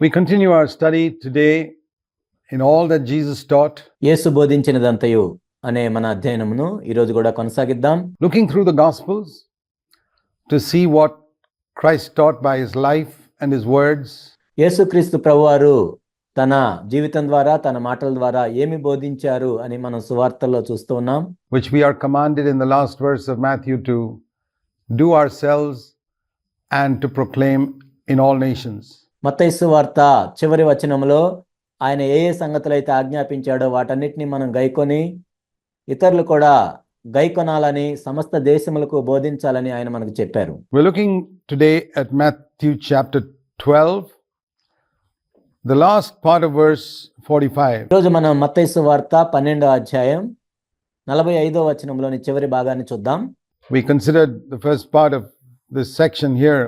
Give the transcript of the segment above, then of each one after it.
We continue our study today in all that Jesus taught. యేసు బోధించినదంతయు అనే మన అధ్యయనమును ఈ రోజు కూడా కొనసాగిద్దాం. Looking through the Gospels to see what Christ taught by his life and his words. యేసుక్రీస్తు ప్రభువారు తన జీవితం ద్వారా తన మాటల ద్వారా ఏమి బోధించారు అని మనం సువార్తల్లో చూస్తూ ఉన్నాం. Which we are commanded in the last verse of Matthew to do ourselves and to proclaim in all nations. మత్తయి సువార్త చివరి వచనములో ఆయన ఏ సంగతులైతే ఆజ్ఞాపించాడో వాటన్నిటిని మనం గైకొని ఇతరులు కూడా గైకొనాలని సమస్త దేశములకు బోధించాలని ఆయన మనకు చెప్పారు. We're looking today at Matthew chapter 12, the last part of verse 45. ఈరోజు మనం మత్తయి సువార్త 12వ అధ్యాయం 45వ వచనంలోని చివరి భాగాన్ని చూద్దాం. We considered the first part of this section here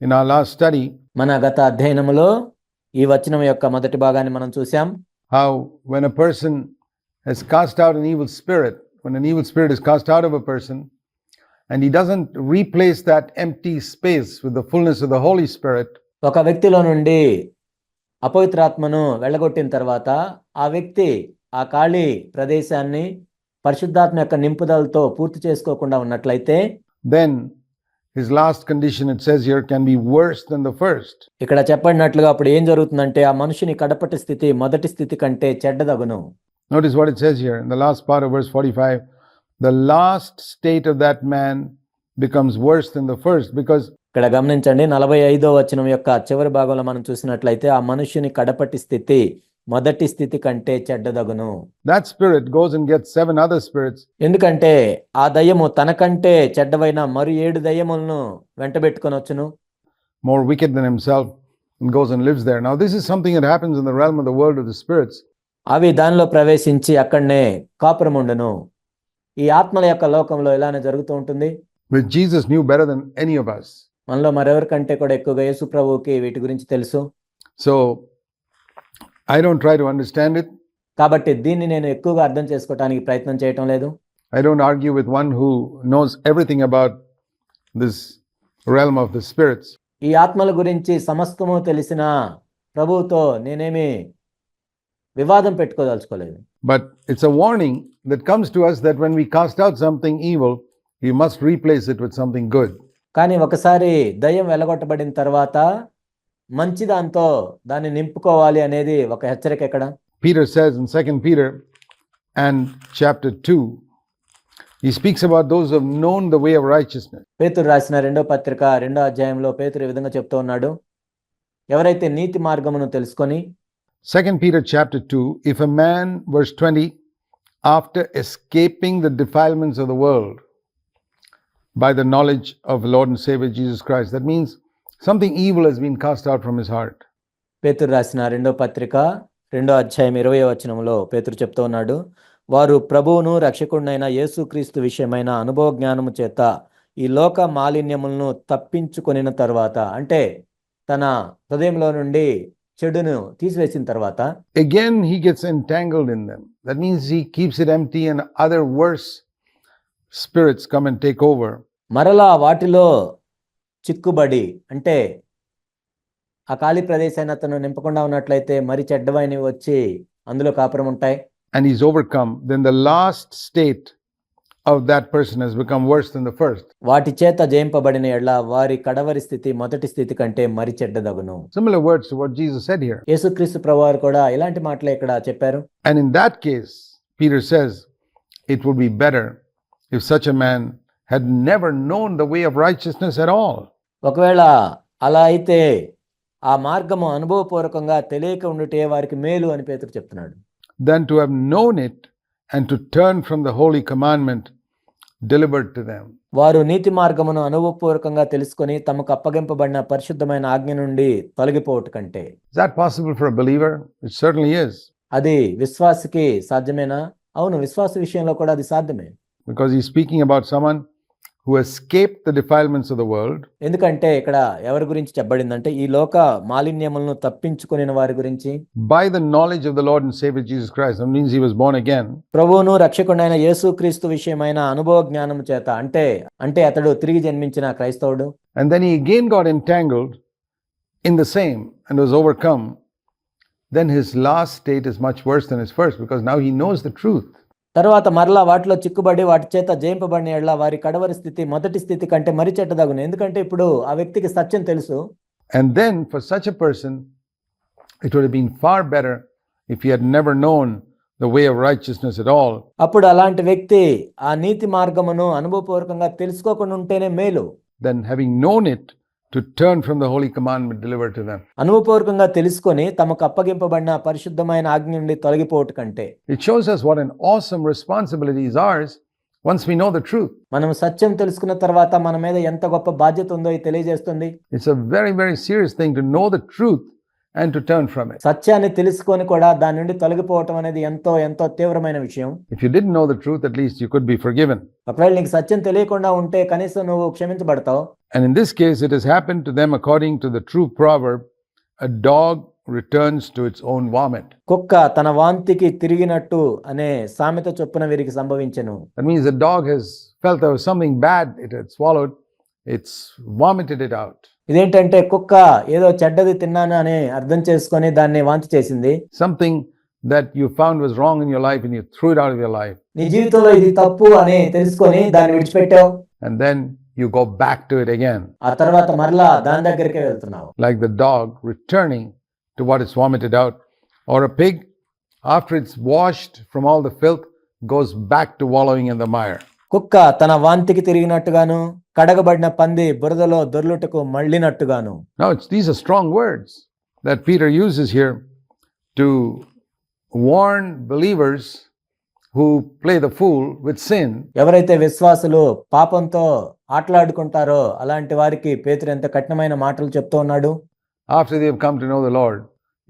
in our last study. మన గత అధ్యయనములో ఈ వచనం యొక్క మొదటి భాగాన్ని మనం చూసాం. How when a person has cast out an evil spirit, when an evil spirit is cast out of a person and he doesn't replace that empty space with the fullness of the Holy Spirit, ఒక వ్యక్తిలో నుండి అపవిత్రాత్మను వెళ్ళగొట్టిన తర్వాత ఆ వ్యక్తి ఆ ఖాళీ ప్రదేశాన్ని పరిశుద్ధాత్మ యొక్క నింపుదలతో పూర్తి చేసుకోకుండా ఉన్నట్లయితే then his last condition, it says here, can be worse than the first. ఇక్కడ చెప్పడినట్లుగా అప్పుడు ఏం జరుగుతుందంటే ఆ మనుషుని కడపటి స్థితి మొదటి స్థితి కంటే చెడ్డదగును. Notice what it says here in the last part of verse 45. The last state of that man becomes worse than the first, because ఇక్కడ గమనించండి 45వ వచనం యొక్క చివరి భాగంలో మనం చూసినట్లయితే ఆ మనుషుని కడపటి స్థితి మొదటి స్థితి కంటే చెడ్డదగును. that spirit goes and gets 7 other spirits. ఎందుకంటే ఆ దయ్యము తనకంటే చెడ్డవైన మరి 7 దయ్యములను వెంటబెట్టుకొని వచ్చును, more wicked than himself, and goes and lives there. Now this is something that happens in the realm of the world of the spirits. అవి దానిలో ప్రవేశించి అక్కడనే కాపురముండును. ఈ ఆత్మల యొక్క లోకంలో ఇలానే జరుగుతూ ఉంటుంది. Which Jesus knew better than any of us. మనలో మరెవరికంటే కూడా ఎక్కువగా యేసు ప్రభువుకి వీటి గురించి తెలుసు. So I don't try to understand it. కాబట్టి దీన్ని నేను ఎక్కువగా అర్థం చేసుకోవడానికి ప్రయత్నం చేయటం లేదు. I don't argue with one who knows everything about this realm of the spirits. ఈ ఆత్మల గురించి సమస్తము తెలిసిన ప్రభువుతో నేనేమి వివాదం పెట్టుకోదలుచుకోలేదు. But it's a warning that comes to us that when we cast out something evil, we must replace it with something good. కానీ ఒకసారి దయ్యం వెళ్ళగొట్టబడిన తర్వాత మంచి దాంతో దాన్ని నింపుకోవాలి అనేది ఒక హెచ్చరిక. ఎక్కడ Peter says in 2 Peter and chapter 2, he speaks about those who have known the way of righteousness. పేతురు రాసిన 2వ పత్రిక 2వ అధ్యాయంలో పేతురు ఈ విధంగా చెప్తూ ఉన్నాడు, ఎవరైతే నీతి మార్గమును తెలుసుకొని 2 Peter chapter 2, if a man, verse 20, after escaping the defilements of the world by the knowledge of the Lord and Savior Jesus Christ, that means something evil has been cast out from his heart. పేతురు రాసిన 2వ పత్రిక 2వ అధ్యాయం 20వ వచనంలో పేతురు చెప్తూ ఉన్నాడు, వారు ప్రభువును రక్షకుడినైన యేసుక్రీస్తు విషయమైన అనుభవ జ్ఞానము చేత ఈ లోక మాలిన్యములను తప్పించుకొనిన తర్వాత, అంటే తన హృదయంలో నుండి చెడును తీసివేసిన తర్వాత Again he gets entangled in them. That means he keeps it empty and other worse spirits come and take over. మరలా వాటిలో చిక్కుబడి, అంటే ఆ ఖాళీ ప్రదేశాన్ని అతను నింపకుండా ఉన్నట్లయితే మరి చెడ్డవైనవి వచ్చి అందులో కాపురం ఉంటాయి. And he's overcome, then the last state of that person has become worse than the first. వాటి చేత జయింపబడిన ఎడల వారి కడవరి స్థితి మొదటి స్థితి కంటే మరి చెడ్డదగును. Similar words to what Jesus said here. యేసుక్రీస్తు ప్రభువారు కూడా ఇలాంటి మాటలే ఇక్కడ చెప్పారు. And in that case, Peter says, it would be better if such a man had never known the way of righteousness at all. ఒకవేళ అలా అయితే ఆ మార్గము అనుభవపూర్వకంగా తెలియక ఉండుటే వారికి మేలు అని పేతురు చెప్తున్నాడు. Than to have known it and to turn from the holy commandment delivered to them. వారు నీతి మార్గమును అనుభవపూర్వకంగా తెలుసుకొని తమకు అప్పగింపబడిన పరిశుద్ధమైన ఆజ్ఞ నుండి తొలగిపోవట కంటే. Is that possible for a believer? It certainly is. అది విశ్వాసికి సాధ్యమేనా? అవును, విశ్వాస విషయంలో కూడా అది సాధ్యమే. Because he's speaking about someone who escaped the defilements of the world. ఎందుకంటే ఇక్కడ ఎవరి గురించి చెప్పబడిందంటే ఈ లోక మాలిన్యములను తప్పించుకొనిన వారి గురించి. By the knowledge of the Lord and Savior Jesus Christ. That means he was born again. ప్రభువును రక్షకుడైన యేసుక్రీస్తు విషయమైన అనుభవ జ్ఞానము చేత, అంటే అతడు తిరిగి జన్మించిన క్రైస్తవుడు. And then he again got entangled in the same. and was overcome, then his last state is much worse than his first, because now he knows the truth. తర్వాత మరలా వాటిలో చిక్కుబడి వాటి చేత జయింపబడిన యెడల వారి కడవరి స్థితి మొదటి స్థితి కంటే మరి చెడ్డదగును. ఎందుకంటే ఇప్పుడు ఆ వ్యక్తికి సత్యం తెలుసు. And then for such a person, it would have been far better if he had never known the way of righteousness at all. అప్పుడు అలాంటి వ్యక్తి ఆ నీతి మార్గమును అనుభవపూర్వకంగా తెలుసుకోకుండా ఉంటేనే మేలు, than having known it, to turn from the holy commandment delivered to them. అనుభవపూర్వకంగా తెలుసుకొని తమకు అప్పగింపబడిన పరిశుద్ధమైన ఆజ్ఞ నుండి తొలగిపోవట కంటే. It shows us what an awesome responsibility is ours once we know the truth. మనం సత్యం తెలుసుకున్న తర్వాత మన మీద ఎంత గొప్ప బాధ్యత ఉందో ఇది తెలియజేస్తుంది. It's a very, very serious thing to know the truth and to turn from it. సత్యాన్ని తెలుసుకొని కూడా దాని నుండి తొలగిపోవటం అనేది ఎంతో ఎంతో తీవ్రమైన విషయం. If you didn't know the truth, at least you could be forgiven. ఒకవేళ నీకు సత్యం తెలియకుండా ఉంటే కనీసం నువ్వు క్షమించబడతావు. And in this case, it has happened to them according to the true proverb, a dog returns to its own vomit. కుక్క తన వాంతికి తిరిగినట్టు అనే సామెత చొప్పున వీరికి సంభవించెను. That means the dog has felt there was something bad it had swallowed, it's vomited it out. ఇదేంటంటే కుక్క ఏదో చెడ్డది తిన్నాను అని అర్థం చేసుకొని దాన్ని వాంతి చేసింది. Something that you found was wrong in your life and you threw it out of your life. నీ జీవితంలో ఇది తప్పు అని తెలుసుకొని దాన్ని విడిచిపెట్టావు. And then you go back to it again. ఆ తర్వాత మరలా దాని దగ్గరికే వెళ్తున్నావు. Like the dog returning to what it's vomited out. Or a pig, after it's washed from all the filth, goes back to wallowing in the mire. కుక్క తన వాంతికి తిరిగినట్టుగాను, కడగబడిన పంది బురదలో దొర్లుటకు మళ్ళినట్టుగాను. Now these are strong words that Peter uses here to warn believers who play the fool with sin. ఎవరైతే విశ్వాసులు పాపంతో ఆటలాడుకుంటారో అలాంటి వారికి పేతురు ఎంత కఠినమైన మాటలు చెప్తూ ఉన్నాడు. After they have come to know the Lord,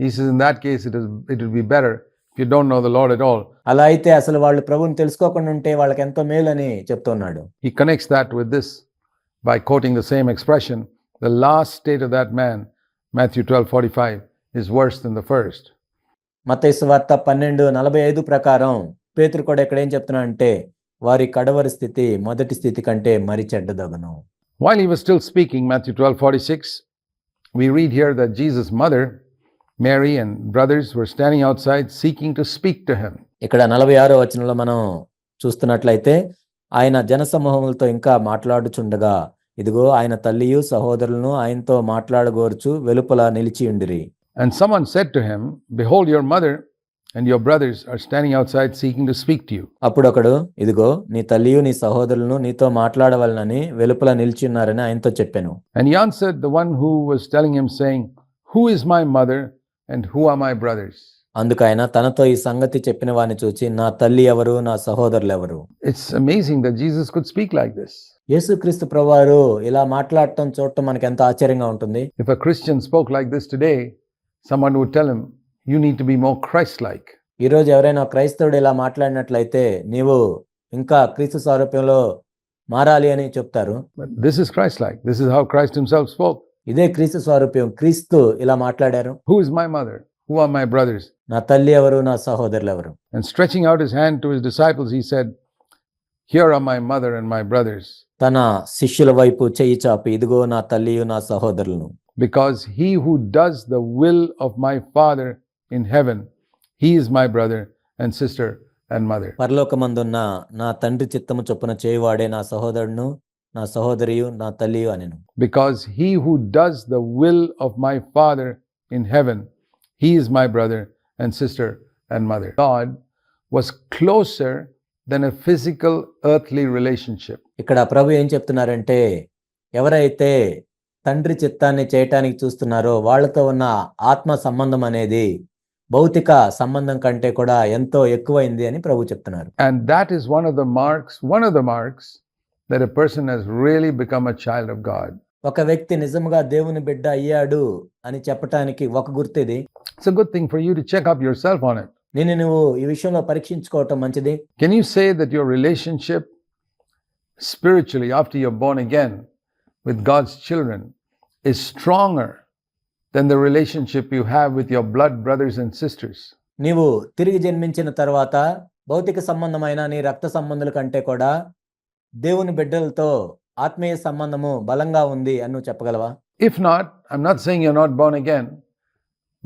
he says in that case it would be better if you don't know the Lord at all. అలా అయితే అసలు వాళ్ళు ప్రభువుని తెలుసుకోకుండా ఉంటే వాళ్ళకి ఎంతో మేలని చెప్తున్నాడు. He connects that with this by quoting the same expression. The last state of that man, Matthew 12:45, is worse than the first. మత్తయి సువార్త 12:45 ప్రకారం పేతురు కూడా ఇక్కడ ఏం చెప్తున్నాడంటే వారి కడవరి స్థితి మొదటి స్థితి కంటే మరి చెడ్డదగును. While he was still speaking, Matthew 12:46, we read here that Jesus' mother, Mary, and brothers were standing outside seeking to speak to him. ఇక్కడ 46వ వచనంలో మనం చూస్తున్నట్లయితే ఆయన జనసమూహములతో ఇంకా మాట్లాడుచుండగా ఇదిగో ఆయన తల్లియు సహోదరులను ఆయనతో మాట్లాడగోర్చు వెలుపల నిలిచి ఉండిరి. And someone said to him, "Behold, your mother and your brothers are standing outside seeking to speak to you." అప్పుడు ఒకడు ఇదిగో నీ తల్లియు నీ సహోదరులను నీతో మాట్లాడవలనని వెలుపల నిలిచి ఉన్నారని ఆయనతో చెప్పాను. And he answered the one who was telling him, saying, "Who is my mother and who are my brothers?" అందుకు ఆయన తనతో ఈ సంగతి చెప్పిన వారిని చూచి నా తల్లి ఎవరు నా సహోదరులు ఎవరు. It's amazing that Jesus could speak like this. యేసుక్రీస్తు ప్రభువారు ఇలా మాట్లాడటం చూడటం మనకి ఎంత ఆశ్చర్యంగా ఉంటుంది. If a Christian spoke like this today, someone would tell him, "You need to be more Christ-like." ఈ రోజు ఎవరైనా క్రైస్తవుడు ఇలా మాట్లాడినట్లయితే నీవు ఇంకా క్రీస్తు స్వరూపంలో మారాలి అని చెప్తారు. But this is Christ-like. This is how Christ himself spoke. ఇదే క్రీస్తు స్వరూపం. క్రీస్తు ఇలా మాట్లాడారు. "Who is my mother? Who are my brothers?" నా తల్లి ఎవరు నా సహోదరులు ఎవరు. And stretching out his hand to his disciples, he said, "Here are my mother and my brothers." తన శిష్యుల వైపు చెయ్యి చాపి ఇదిగో నా తల్లియు నా సహోదరులను. Because he who does the will of my Father in heaven, he is my brother and sister and mother. పరలోకమందున్న నా తండ్రి చిత్తము చొప్పున చేయువాడే నా సహోదరును నా సహోదరియు నా తల్లియు అనెను. Because he who does the will of my Father in heaven, he is my brother and sister and mother. God was closer than a physical earthly relationship. ఇక్కడ ప్రభు ఏం చెప్తున్నారంటే ఎవరైతే తండ్రి చిత్తాన్ని చేయటానికి చూస్తున్నారో వాళ్ళతో ఉన్న ఆత్మ సంబంధం అనేది భౌతిక సంబంధం కంటే కూడా ఎంతో ఎక్కువైంది అని ప్రభు చెప్తున్నారు. And that is one of the marks that a person has really become a child of God. ఒక వ్యక్తి నిజంగా దేవుని బిడ్డ అయ్యాడు అని చెప్పటానికి ఒక గుర్తు ఇది. It's a good thing for you to check up yourself on it. నువ్వు ఈ విషయంలో పరీక్షించుకోవటం మంచిది. Can you say that your relationship spiritually after you're born again with God's children is stronger than the relationship you have with your blood brothers and sisters? నీవు తిరిగి జన్మించిన తర్వాత భౌతిక సంబంధమైన నీ రక్త సంబంధుల కంటే కూడా దేవుని బిడ్డలతో ఆత్మీయ సంబంధము బలంగా ఉంది అని నువ్వు చెప్పగలవా? If not, I'm not saying you're not born again,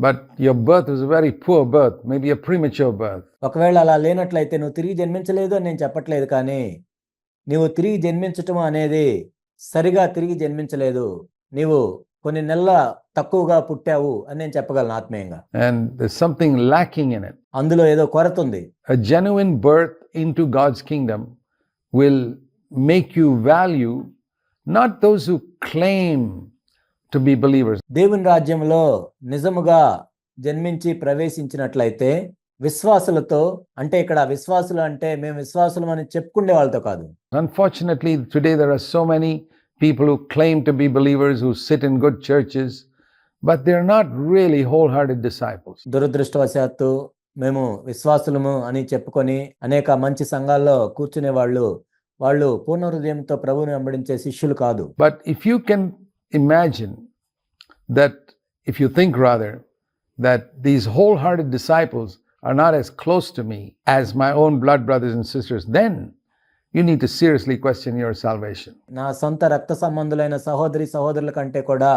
but your birth was a very poor birth, maybe a premature birth. ఒకవేళ అలా లేనట్లయితే నువ్వు తిరిగి జన్మించలేదు అని నేను చెప్పట్లేదు, కానీ నీవు తిరిగి జన్మించటం అనేది సరిగా తిరిగి జన్మించలేదు, నీవు కొన్ని నెలల తక్కువగా పుట్టావు అని నేను చెప్పగలను ఆత్మీయంగా. And there's something lacking in it. అందులో ఏదో కొరత ఉంది. A genuine birth into God's kingdom will make you value not those who claim to be believers. దేవుని రాజ్యంలో నిజముగా జన్మించి ప్రవేశించినట్లయితే విశ్వాసులతో, అంటే ఇక్కడ విశ్వాసులు అంటే మేము విశ్వాసులం అని చెప్పుకునే వాళ్ళతో కాదు. Unfortunately, today there are so many people who claim to be believers, who sit in good churches, but they're not really wholehearted disciples. దురదృష్టవశాత్తు మేము విశ్వాసులము అని చెప్పుకొని అనేక మంచి సంఘాల్లో కూర్చునే వాళ్ళు పూర్ణ హృదయంతో ప్రభువుని వెంబడించే శిష్యులు కాదు. But if you can imagine that, if you think rather, that these wholehearted disciples are not as close to me as my own blood brothers and sisters, then you need to seriously question your salvation. నా సొంత రక్త సంబంధులైన సహోదరుల కంటే కూడా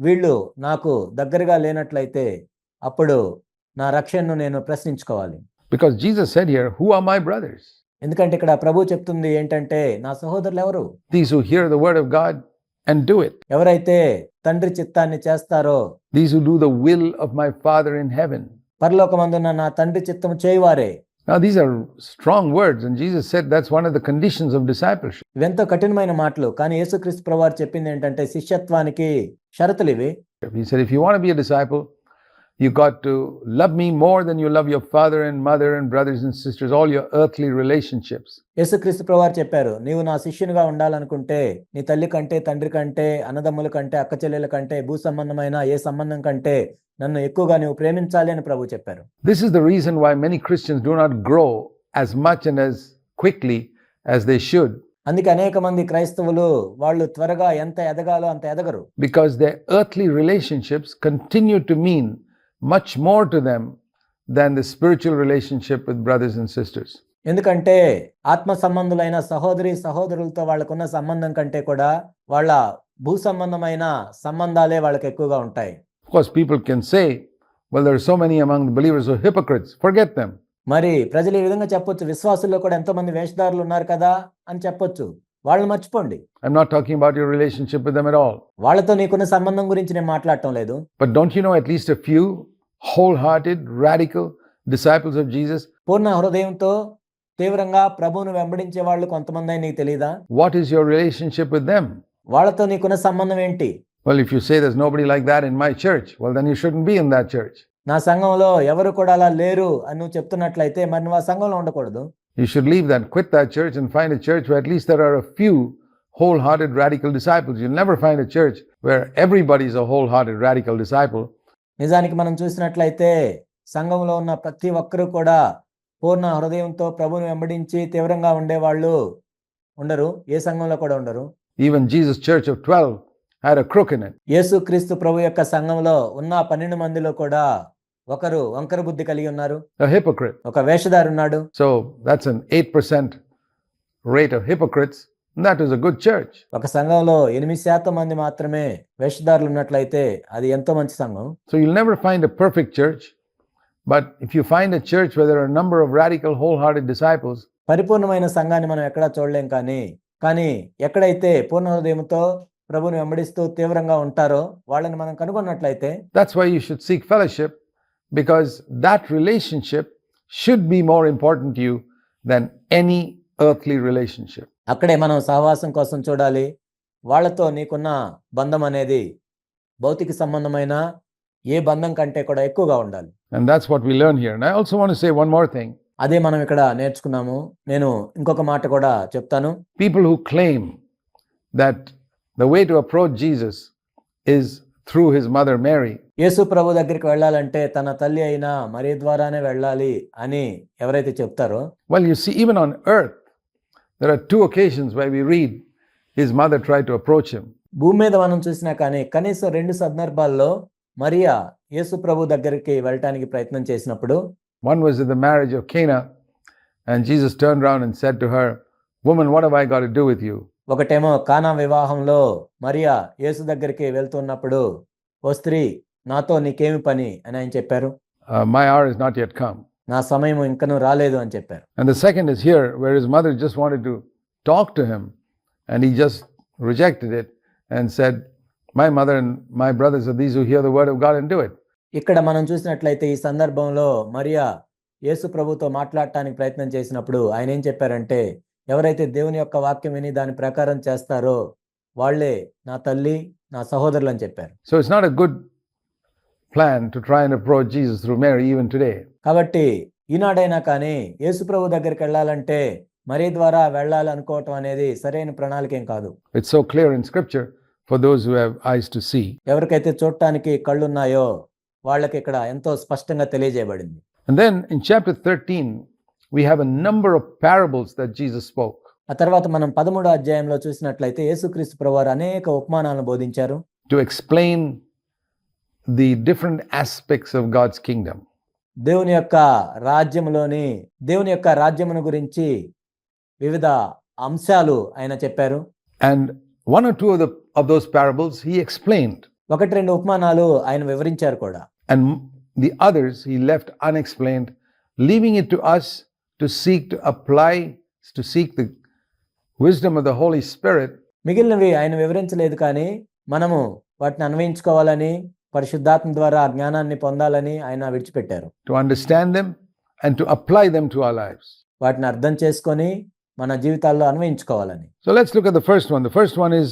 వీళ్ళు నాకు దగ్గరగా లేనట్లయితే అప్పుడు నా రక్షణను నేను ప్రశ్నించుకోవాలి. Because Jesus said here, who are my brothers? ఎందుకంటే ఇక్కడ ప్రభు చెప్తుంది ఏంటంటే నా సహోదరులు ఎవరు? These who hear the word of God and do it. ఎవరైతే తండ్రి చిత్తాన్ని చేస్తారో, These who do the will of my Father in heaven. పరలోకమందున్న నా తండ్రి చిత్తము చేయువారే. Now these are strong words, and Jesus said that's one of the conditions of discipleship. ఇవెంతో కఠినమైన మాటలు, కానీ యేసుక్రీస్తు ప్రభువారు చెప్పింది ఏంటంటే శిష్యత్వానికి షరతులు ఇవి. He said, if you want to be a disciple, you got to love me more than you love your father and mother and brothers and sisters, all your earthly relationships. యేసుక్రీస్తు ప్రభువారు చెప్పారు, నీవు నా శిష్యునిగా ఉండాలనుకుంటే నీ తల్లి కంటే, తండ్రి కంటే, అన్నదమ్ముల కంటే, అక్క చెల్లెల కంటే, భూ సంబంధమైన ఏ సంబంధం కంటే నన్ను ఎక్కువగా నీవు ప్రేమించాలి అని ప్రభు చెప్పారు. This is the reason why many Christians do not grow as much and as quickly as they should. అందుకే అనేక మంది క్రైస్తవులు వాళ్ళు త్వరగా ఎంత ఎదగాలో అంత ఎదగరు. Because their earthly relationships continue to mean much more to them than the spiritual relationship with brothers and sisters. ఎందుకంటే ఆత్మ సంబంధులైన సహోదరులతో వాళ్ళకున్న సంబంధం కంటే కూడా వాళ్ళ భూ సంబంధమైన సంబంధాలే వాళ్ళకి ఎక్కువగా ఉంటాయి. Of course, people can say, well, there are so many among the believers who are hypocrites. Forget them. మరి ప్రజలు ఈ విధంగా చెప్పొచ్చు, విశ్వాసుల్లో కూడా ఎంతో మంది వేషధారులు ఉన్నారు కదా అని చెప్పొచ్చు. వాళ్ళని మర్చిపోండి. I'm not talking about your relationship with them at all. వాళ్ళతో నీకున్న సంబంధం గురించి నేను మాట్లాడటం లేదు. But don't you know at least a few wholehearted, radical disciples of Jesus? పూర్ణ హృదయంతో తీవ్రంగా ప్రభువును వెంబడించే వాళ్ళు కొంతమంది నీకు తెలీదా? What is your relationship with them? వాళ్ళతో నీకున్న సంబంధం ఏంటి? Well, if you say there's nobody like that in my church, well, then you shouldn't be in that church. నా సంఘంలో ఎవరు కూడా అలా లేరు అని నువ్వు చెప్తున్నట్లయితే మరి నువ్వు ఆ సంఘంలో ఉండకూడదు. You should leave that, quit that church and find a church where at least there are a few wholehearted, radical disciples. You'll never find a church where everybody is a wholehearted, radical disciple. నిజానికి మనం చూసినట్లయితే సంఘంలో ఉన్న ప్రతి ఒక్కరూ కూడా పూర్ణ హృదయంతో ప్రభువును వెంబడించి తీవ్రంగా ఉండేవాళ్ళు ఉండరు. ఏ సంఘంలో కూడా ఉండరు. Even Jesus' church of 12 had a crook in it. యేసుక్రీస్తు ప్రభు యొక్క సంఘంలో ఉన్న 12 మందిలో కూడా ఒకరు వంకర బుద్ధి కలిగి ఉన్నారు. A hypocrite. ఒక వేషధారి ఉన్నాడు. So that's an 8% rate of hypocrites. And that is a good church. ఒక సంఘంలో 8% మంది మాత్రమే వేషధారులు ఉన్నట్లయితే అది ఎంతో మంచి సంఘం. So you'll never find a perfect church. But if you find a church where there are a number of radical, wholehearted disciples, పరిపూర్ణమైన సంఘాన్ని మనం ఎక్కడా చూడలేం, కానీ ఎక్కడైతే పూర్ణ హృదయంతో ప్రభువుని వెంబడిస్తూ తీవ్రంగా ఉంటారో వాళ్ళని మనం కనుగొన్నట్లయితే, that's why you should seek fellowship, because that relationship should be more important to you than any earthly relationship. అక్కడే మనం సహవాసం కోసం చూడాలి. వాళ్ళతో నీకున్న బంధం అనేది భౌతిక సంబంధమైన ఏ బంధం కంటే కూడా ఎక్కువగా ఉండాలి. And that's what we learn here. And I also want to say one more thing. అదే మనం ఇక్కడ నేర్చుకున్నాము. నేను ఇంకొక మాట కూడా చెప్తాను. People who claim that the way to approach Jesus is through his mother Mary. యేసు ప్రభు దగ్గరికి వెళ్ళాలంటే తన తల్లి అయిన మరి ద్వారానే వెళ్ళాలి అని ఎవరైతే చెప్తారో, Well, you see, even on earth, there are 2 occasions where we read his mother tried to approach him. భూమి మీద మనం చూసినా కానీ కనీసం 2 సందర్భాల్లో మరియా యేసు ప్రభు దగ్గరికి వెళ్ళటానికి ప్రయత్నం చేసినప్పుడు, one was at the marriage of Cana, and Jesus turned around and said to her, "Woman, what have I got to do with you?" ఒకటేమో కానా వివాహంలో మరియా యేసు దగ్గరికి వెళ్తున్నప్పుడు, ఓ స్త్రీ నాతో నీకేమి పని అని ఆయన చెప్పారు. My hour is not yet come. నా సమయం ఇంకనూ రాలేదు అని చెప్పారు. And the second is here, where his mother just wanted to talk to him, and he just rejected it and said, my mother and my brothers are these who hear the word of God and do it. ఇక్కడ మనం చూసినట్లయితే ఈ సందర్భంలో మరియా యేసు ప్రభుతో మాట్లాడటానికి ప్రయత్నం చేసినప్పుడు ఆయన ఏం చెప్పారంటే, ఎవరైతే దేవుని యొక్క వాక్యం విని దాని ప్రకారం చేస్తారో వాళ్ళే నా తల్లి, నా సహోదరులు అని చెప్పారు. So it's not a good plan to try and approach Jesus through Mary even today. కాబట్టి ఈనాడైనా కానీ యేసు ప్రభు దగ్గరికి వెళ్ళాలంటే మరి ద్వారా వెళ్ళాలి అనుకోవటం అనేది సరైన ప్రణాళిక ఏం కాదు. It's so clear in scripture for those who have eyes to see. ఎవరికైతే చూడటానికి కళ్ళున్నాయో వాళ్ళకి ఇక్కడ ఎంతో స్పష్టంగా తెలియజేయబడింది. And then in chapter 13, we have a number of parables that Jesus spoke. ఆ తర్వాత మనం 13వ అధ్యాయంలో చూసినట్లయితే యేసుక్రీస్తు ప్రభువారు అనేక ఉపమానాలను బోధించారు. To explain the different aspects of God's kingdom. దేవుని యొక్క రాజ్యమును గురించి వివిధ అంశాలు ఆయన చెప్పారు. And one or two of those parables he explained. ఒకటి రెండు ఉపమానాలు ఆయన వివరించారు కూడా. And the others he left unexplained, leaving it to us to seek the wisdom of the Holy Spirit. మిగిలినవి ఆయన వివరించలేదు, కానీ మనము వాటిని అన్వయించుకోవాలని, పరిశుద్ధాత్మ ద్వారా జ్ఞానాన్ని పొందాలని ఆయన విడిచిపెట్టారు. To understand them and to apply them to our lives. వాటిని అర్థం చేసుకొని మన జీవితాల్లో అన్వయించుకోవాలని. So let's look at the first one. The first one is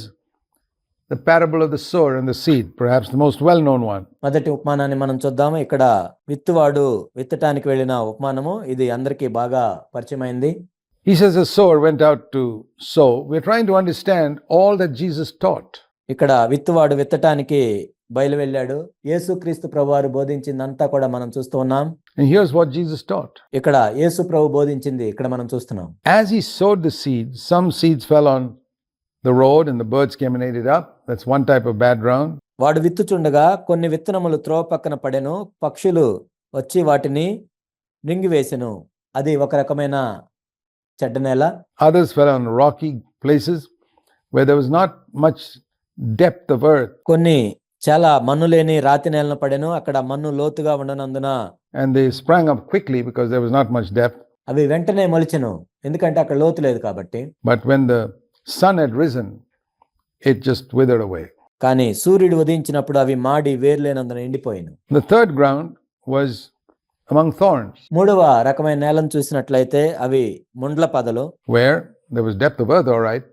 the parable of the sower and the seed, perhaps the most well-known one. మొదటి ఉపమానాన్ని మనం చూద్దాము. ఇక్కడ విత్తువాడు విత్తటానికి వెళ్ళిన ఉపమానము. ఇది అందరికీ బాగా పరిచయమైంది. He says a sower went out to sow. We're trying to understand all that Jesus taught. ఇక్కడ విత్తువాడు విత్తటానికి బయలు వెళ్ళాడు. యేసుక్రీస్తు ప్రభువారు బోధించిందంతా కూడా మనం చూస్తూ ఉన్నాం. And here's what Jesus taught. ఇక్కడ యేసు ప్రభు బోధించింది ఇక్కడ మనం చూస్తున్నాం. As he sowed the seed, some seeds fell on the road and the birds came and ate it up. That's one type of bad ground. వాడు విత్తుచుండగా కొన్ని విత్తనములు త్రోవ పక్కన పడెను, పక్షులు వచ్చి వాటిని మృంగివేసెను. అది ఒక రకమైన చెడ్డ నేల. Others fell on rocky places where there was not much depth of earth. కొన్ని చాలా మన్ను లేని రాతి నేలను పడెను. అక్కడ మన్ను లోతుగా ఉండనందున And they sprang up quickly because there was not much depth. అవి వెంటనే మొలిచెను, ఎందుకంటే అక్కడ లోతు లేదు కాబట్టి. But when the sun had risen, it just withered away. కానీ సూర్యుడు ఉదయించినప్పుడు అవి మాడి వేర్లేనందున ఎండిపోయిను. The third ground was among thorns, మూడవ రకమైన నేలను చూసినట్లయితే అవి ముండ్ల పదలు. where there was depth of earth, all right,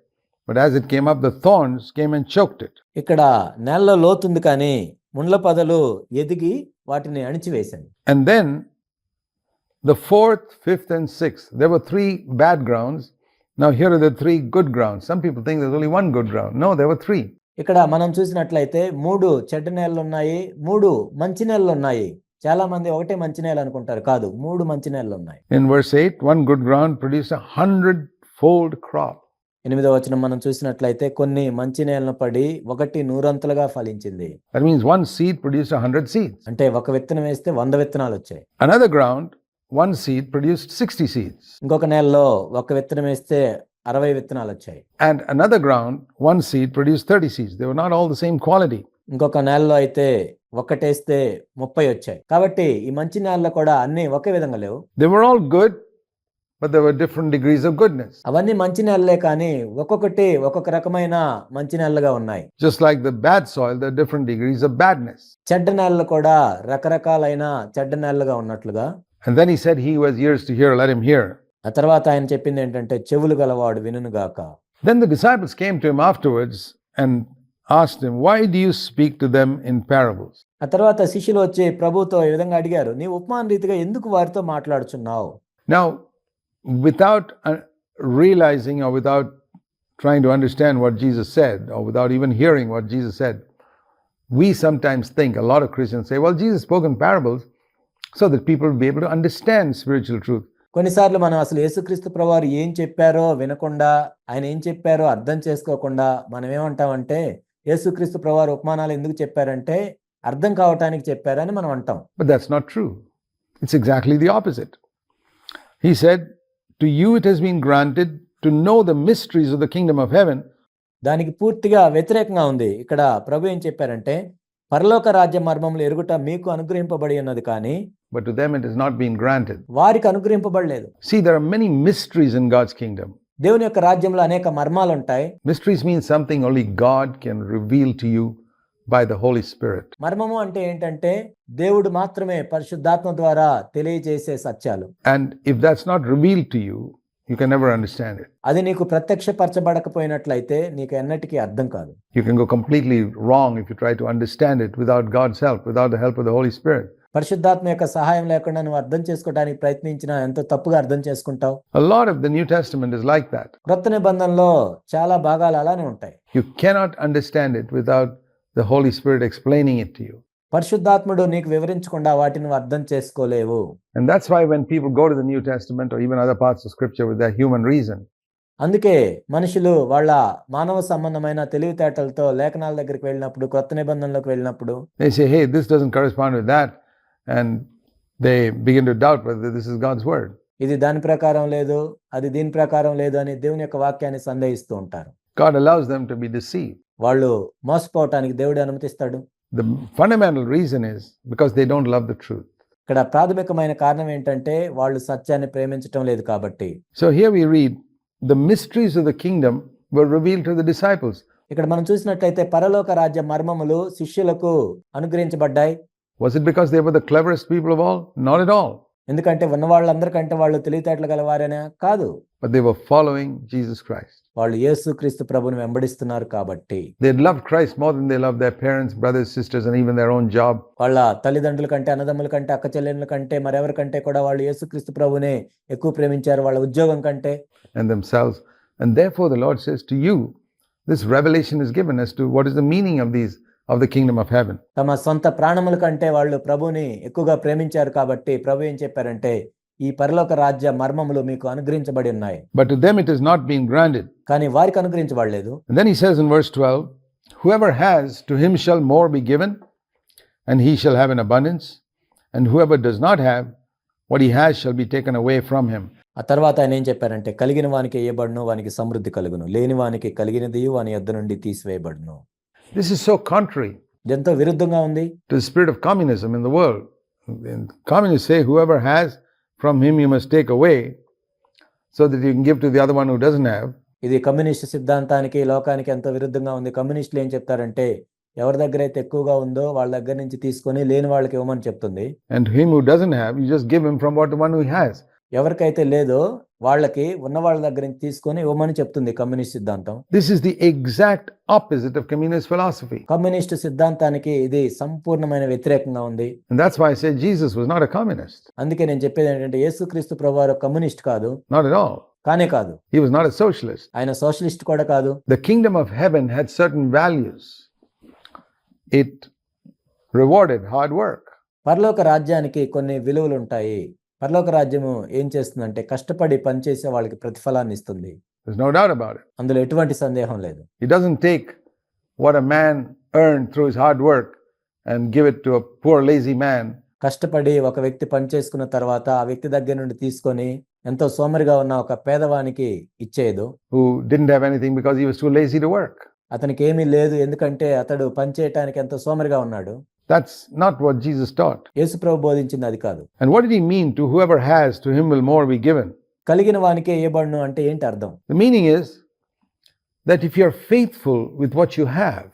but as it came up, the thorns came and choked it. ఇక్కడ నేలలో లోతుంది, కానీ ముండ్ల పదలు ఎదిగి వాటిని అణిచివేశాను. And then the fourth, fifth, and sixth, there were three bad grounds. Now here are the three good grounds. Some people think there's only one good ground. No, there were three. ఇక్కడ మనం చూసినట్లయితే 3 చెడ్డ నేలలు ఉన్నాయి, 3 మంచి నేలలు ఉన్నాయి. చాలా మంది ఒకటే మంచి నేల అనుకుంటారు, కాదు, 3 మంచి నేలలు ఉన్నాయి. In verse 8, one good ground produced 100-fold crop. 8వ వచనం మనం చూసినట్లయితే కొన్ని మంచి నేలను పడి 1 నూరంతలుగా ఫలించింది. That means one seed produced 100 seeds. అంటే ఒక విత్తనం వేస్తే 100 విత్తనాలు వచ్చాయి. Another ground, one seed produced 60 seeds. ఇంకొక నేలలో ఒక విత్తనం వేస్తే 60 విత్తనాలు వచ్చాయి. And another ground, one seed produced 30 seeds. They were not all the same quality. ఇంకొక నేలలో అయితే ఒకటేస్తే 30 వచ్చాయి. కాబట్టి ఈ మంచి నేలలో కూడా అన్ని ఒకే విధంగా లేవు. They were all good, but there were different degrees of goodness. అవన్నీ మంచి నేలలే, కానీ ఒక్కొక్కటి ఒక్కొక్క రకమైన మంచి నేలలుగా ఉన్నాయి. Just like the bad soil, there are different degrees of badness. చెడ్డ నేలలు కూడా రకరకాలైన చెడ్డ నేలలుగా ఉన్నట్లుగా. And then he said, he who has ears to hear, let him hear. ఆ తర్వాత ఆయన చెప్పింది ఏంటంటే, చెవులు గలవాడు వినుగాక. Then the disciples came to him afterwards and asked him, why do you speak to them in parables? ఆ తర్వాత శిష్యులు వచ్చి ప్రభువుతో ఈ విధంగా అడిగారు, నీ ఉపమాన రీతిగా ఎందుకు వారితో మాట్లాడుచున్నావు? Now, without realizing or without trying to understand what Jesus said, or without even hearing what Jesus said, we sometimes think, a lot of Christians say, well, Jesus spoke in parables so that people will be able to understand spiritual truth. కొన్నిసార్లు మనం అసలు యేసుక్రీస్తు ప్రభువారు ఏం చెప్పారో వినకుండా, ఆయన ఏం చెప్పారో అర్థం చేసుకోకుండా మనం ఏమంటామంటే, యేసుక్రీస్తు ప్రభువారు ఉపమానాలు ఎందుకు చెప్పారంటే అర్థం కావటానికి చెప్పారని మనం అంటాం. But that's not true. It's exactly the opposite. He said, to you it has been granted to know the mysteries of the kingdom of heaven. దానికి పూర్తిగా వ్యతిరేకంగా ఉంది. ఇక్కడ ప్రభు ఏం చెప్పారంటే, పరలోక రాజ్య మర్మములు ఎరుగుట మీకు అనుగ్రహింపబడి ఉన్నది కానీ but to them it is not being granted. వారికి అనుగ్రహింపబడలేదు. See, there are many mysteries in God's kingdom. దేవుని యొక్క రాజ్యంలో అనేక మర్మాలు ఉంటాయి. Mysteries means something only God can reveal to you by the Holy Spirit. మర్మము అంటే ఏంటంటే దేవుడు మాత్రమే పరిశుద్ధాత్మ ద్వారా తెలియజేసే సత్యాలు. And if that's not revealed to you, you can never understand it. అది నీకు ప్రత్యక్షపరచబడకపోయినట్లయితే నీకు ఎన్నటికీ అర్థం కాదు. You can go completely wrong if you try to understand it without God's help, without the help of the Holy Spirit. పరిశుద్ధాత్మ యొక్క సహాయం లేకుండా నువ్వు అర్థం చేసుకోవడానికి ప్రయత్నించినా ఎంతో తప్పుగా అర్థం చేసుకుంటావు. A lot of the New Testament is like that. క్రొత్త నిబంధనలో చాలా భాగాలు అలానే ఉంటాయి. You cannot understand it without the Holy Spirit explaining it to you. పరిశుద్ధాత్ముడు నీకు వివరించకుండా వాటిని నువ్వు అర్థం చేసుకోలేవు. And that's why when people go to the New Testament or even other parts of Scripture with their human reason, అందుకే మనుషులు వాళ్ళ మానవ సంబంధమైన తెలివితేటలతో లేఖనాల దగ్గరికి వెళ్ళినప్పుడు, క్రొత్త నిబంధనలోకి వెళ్ళినప్పుడు they say, hey, this doesn't correspond with that. And they begin to doubt whether this is God's word. ఇది దాని ప్రకారం లేదు, అది దీని ప్రకారం లేదు అని దేవుని యొక్క వాక్యాన్ని సందేహిస్తూ ఉంటారు. God allows them to be deceived. వాళ్ళు మోసపోవటానికి దేవుడు అనుమతిస్తాడు. The fundamental reason is because they don't love the truth. ఇక్కడ ప్రాథమికమైన కారణం ఏంటంటే వాళ్ళు సత్యాన్ని ప్రేమించటం లేదు కాబట్టి. So here we read, the mysteries of the kingdom were revealed to the disciples. ఇక్కడ మనం చూసినట్లయితే పరలోక రాజ్య మర్మములు శిష్యులకు అనుగ్రహించబడ్డాయి. Was it because they were the cleverest people of all? Not at all. ఎందుకంటే ఉన్న వాళ్ళందరికంటే వాళ్ళు తెలివితేటలు గలవారేనా? కాదు. But they were following Jesus Christ. వాళ్ళు యేసుక్రీస్తు ప్రభువుని వెంబడిస్తున్నారు కాబట్టి. They loved Christ more than they loved their parents, brothers, sisters, and even their own job. వాళ్ళ తల్లిదండ్రుల కంటే, అన్నదమ్ముల కంటే, అక్క చెల్లెళ్ళ కంటే, మరెవరికంటే కూడా వాళ్ళు యేసుక్రీస్తు ప్రభువునే ఎక్కువ ప్రేమించారు, వాళ్ళ ఉద్యోగం కంటే. And themselves. And therefore the Lord says to you, this revelation is given as to what is the meaning of the kingdom of heaven. తమ సొంత ప్రాణముల కంటే వాళ్ళు ప్రభువుని ఎక్కువగా ప్రేమించారు కాబట్టి ప్రభు ఏం చెప్పారంటే ఈ పరలోక రాజ్య మర్మములు మీకు అనుగ్రహించబడి ఉన్నాయి. But to them it is not being granted. కానీ వారికి అనుగ్రహించబడలేదు. And then he says in verse 12, whoever has, to him shall more be given, and he shall have an abundance, and whoever does not have, what he has shall be taken away from him. ఆ తర్వాత ఆయన ఏం చెప్పారంటే కలిగిన వానికి ఇయ్యబడును, వానికి సమృద్ధి కలుగును, లేని వానికి కలిగినది వాని యొద్ద నుండి తీసివేయబడును. This is so contrary ఎంతో విరుద్ధంగా ఉంది to the spirit of communism in the world. And communists say whoever has, from him you must take away, so that you can give to the other one who doesn't have. ఇది communist సిద్ధాంతానికి, లోకానికి ఎంతో విరుద్ధంగా ఉంది. కమ్యూనిస్టులు ఏం చెప్తారంటే ఎవరి దగ్గర అయితే ఎక్కువగా ఉందో వాళ్ళ దగ్గర నుంచి తీసుకొని లేని వాళ్ళకి ఇవ్వమని చెప్తుంది. And him who doesn't have, you just give him from what the one who has. ఎవరికైతే లేదో వాళ్ళకి ఉన్న వాళ్ళ దగ్గర నుంచి తీసుకొని ఇవ్వమని చెప్తుంది కమ్యూనిస్ట్ సిద్ధాంతం. This is the exact opposite of communist philosophy. Communist సిద్ధాంతానికి ఇది సంపూర్ణమైన వ్యతిరేకంగా ఉంది. And that's why I say Jesus was not a communist. అందుకే నేను చెప్పేది ఏంటంటే యేసుక్రీస్తు ప్రభువారు కమ్యూనిస్ట్ కాదు. Not at all. కానే కాదు. He was not a socialist. ఆయన సోషలిస్ట్ కూడా కాదు. The kingdom of heaven had certain values. It rewarded hard work. పరలోక రాజ్యానికి కొన్ని విలువలు ఉంటాయి. పరలోక రాజ్యము ఏం చేస్తుందంటే కష్టపడి పనిచేసే వాళ్ళకి ప్రతిఫలాన్ని ఇస్తుంది. There's no doubt about it. అందులో ఎటువంటి సందేహం లేదు. It doesn't take what a man earned through his hard work and give it to a poor lazy man. కష్టపడి ఒక వ్యక్తి పనిచేసుకున్న తర్వాత ఆ వ్యక్తి దగ్గర నుండి తీసుకొని ఎంతో సోమరిగా ఉన్న ఒక పేదవానికి ఇచ్చేదు. Who didn't have anything because he was too lazy to work. అతనికి ఏమీ లేదు ఎందుకంటే అతడు పని చేయటానికి ఎంతో సోమరిగా ఉన్నాడు. That's not what Jesus taught. యేసు ప్రభు బోధించింది అది కాదు. And what did he mean to whoever has, to him will more be given? కలిగిన వానికే ఇయ్యబడును అంటే ఏంటి అర్థం? The meaning is that if you're faithful with what you have,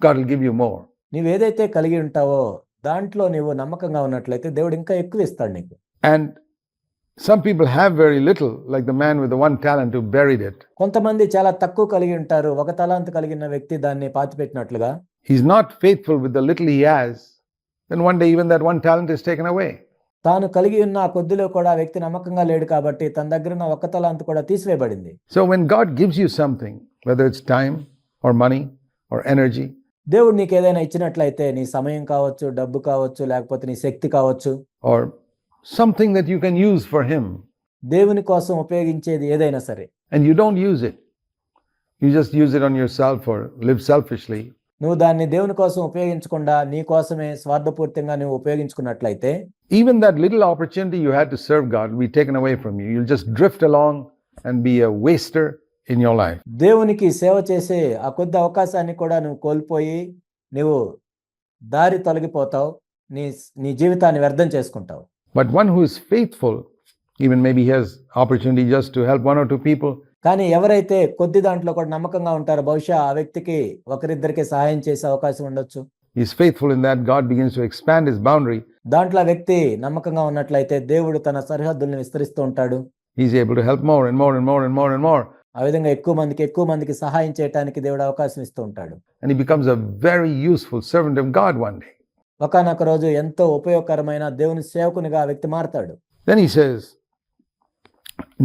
God will give you more. నీవు ఏదైతే కలిగి ఉంటావో దాంట్లో నీవు నమ్మకంగా ఉన్నట్లయితే దేవుడు ఇంకా ఎక్కువ ఇస్తాడు నీకు. And some people have very little, like the man with the one talent who buried it. కొంతమంది చాలా తక్కువ కలిగి ఉంటారు. ఒక తలాంతు కలిగిన వ్యక్తి దాన్ని పాతిపెట్టినట్లుగా. He's not faithful with the little he has, then one day even that one talent is taken away. తాను కలిగి ఉన్న ఆ కొద్దిలో కూడా ఆ వ్యక్తి నమ్మకంగా లేడు కాబట్టి తన దగ్గర ఉన్న ఒక్క తలాంతు కూడా తీసివేయబడింది. So when God gives you something, whether it's time or money or energy, దేవుడు నీకు ఏదైనా ఇచ్చినట్లయితే నీ సమయం కావచ్చు, డబ్బు కావచ్చు, లేకపోతే నీ శక్తి కావచ్చు, or something that you can use for him, దేవుని కోసం ఉపయోగించేది ఏదైనా సరే, and you don't use it, you just use it on yourself or live selfishly, నువ్వు దాన్ని దేవుని కోసం ఉపయోగించకుండా నీ కోసమే స్వార్థపూరితంగా నువ్వు ఉపయోగించుకున్నట్లయితే, even that little opportunity you had to serve God will be taken away from you. You'll just drift along and be a waster in your life. దేవునికి సేవ చేసే ఆ కొద్ది అవకాశాన్ని కూడా నువ్వు కోల్పోయి నీవు దారి తొలగిపోతావు, నీ నీ జీవితాన్ని వ్యర్థం చేసుకుంటావు. But one who is faithful, even maybe he has opportunity just to help one or two people, కానీ ఎవరైతే కొద్ది దాంట్లో కూడా నమ్మకంగా ఉంటారో బహుశా ఆ వ్యక్తికి ఒకరిద్దరికి సహాయం చేసే అవకాశం ఉండొచ్చు. he is faithful in that, God begins to expand his boundary. దాంట్లో ఆ వ్యక్తి నమ్మకంగా ఉన్నట్లయితే దేవుడు తన సరిహద్దుల్ని విస్తరిస్తూ ఉంటాడు. He's able to help more and more and more and more and more. ఆ విధంగా ఎక్కువ మందికి సహాయం చేయడానికి దేవుడు అవకాశం ఇస్తూ ఉంటాడు. And he becomes a very useful servant of God one day. ఒకానొక రోజు ఎంతో ఉపయోగకరమైన దేవుని సేవకునిగా ఆ వ్యక్తి మారతాడు. Then he says,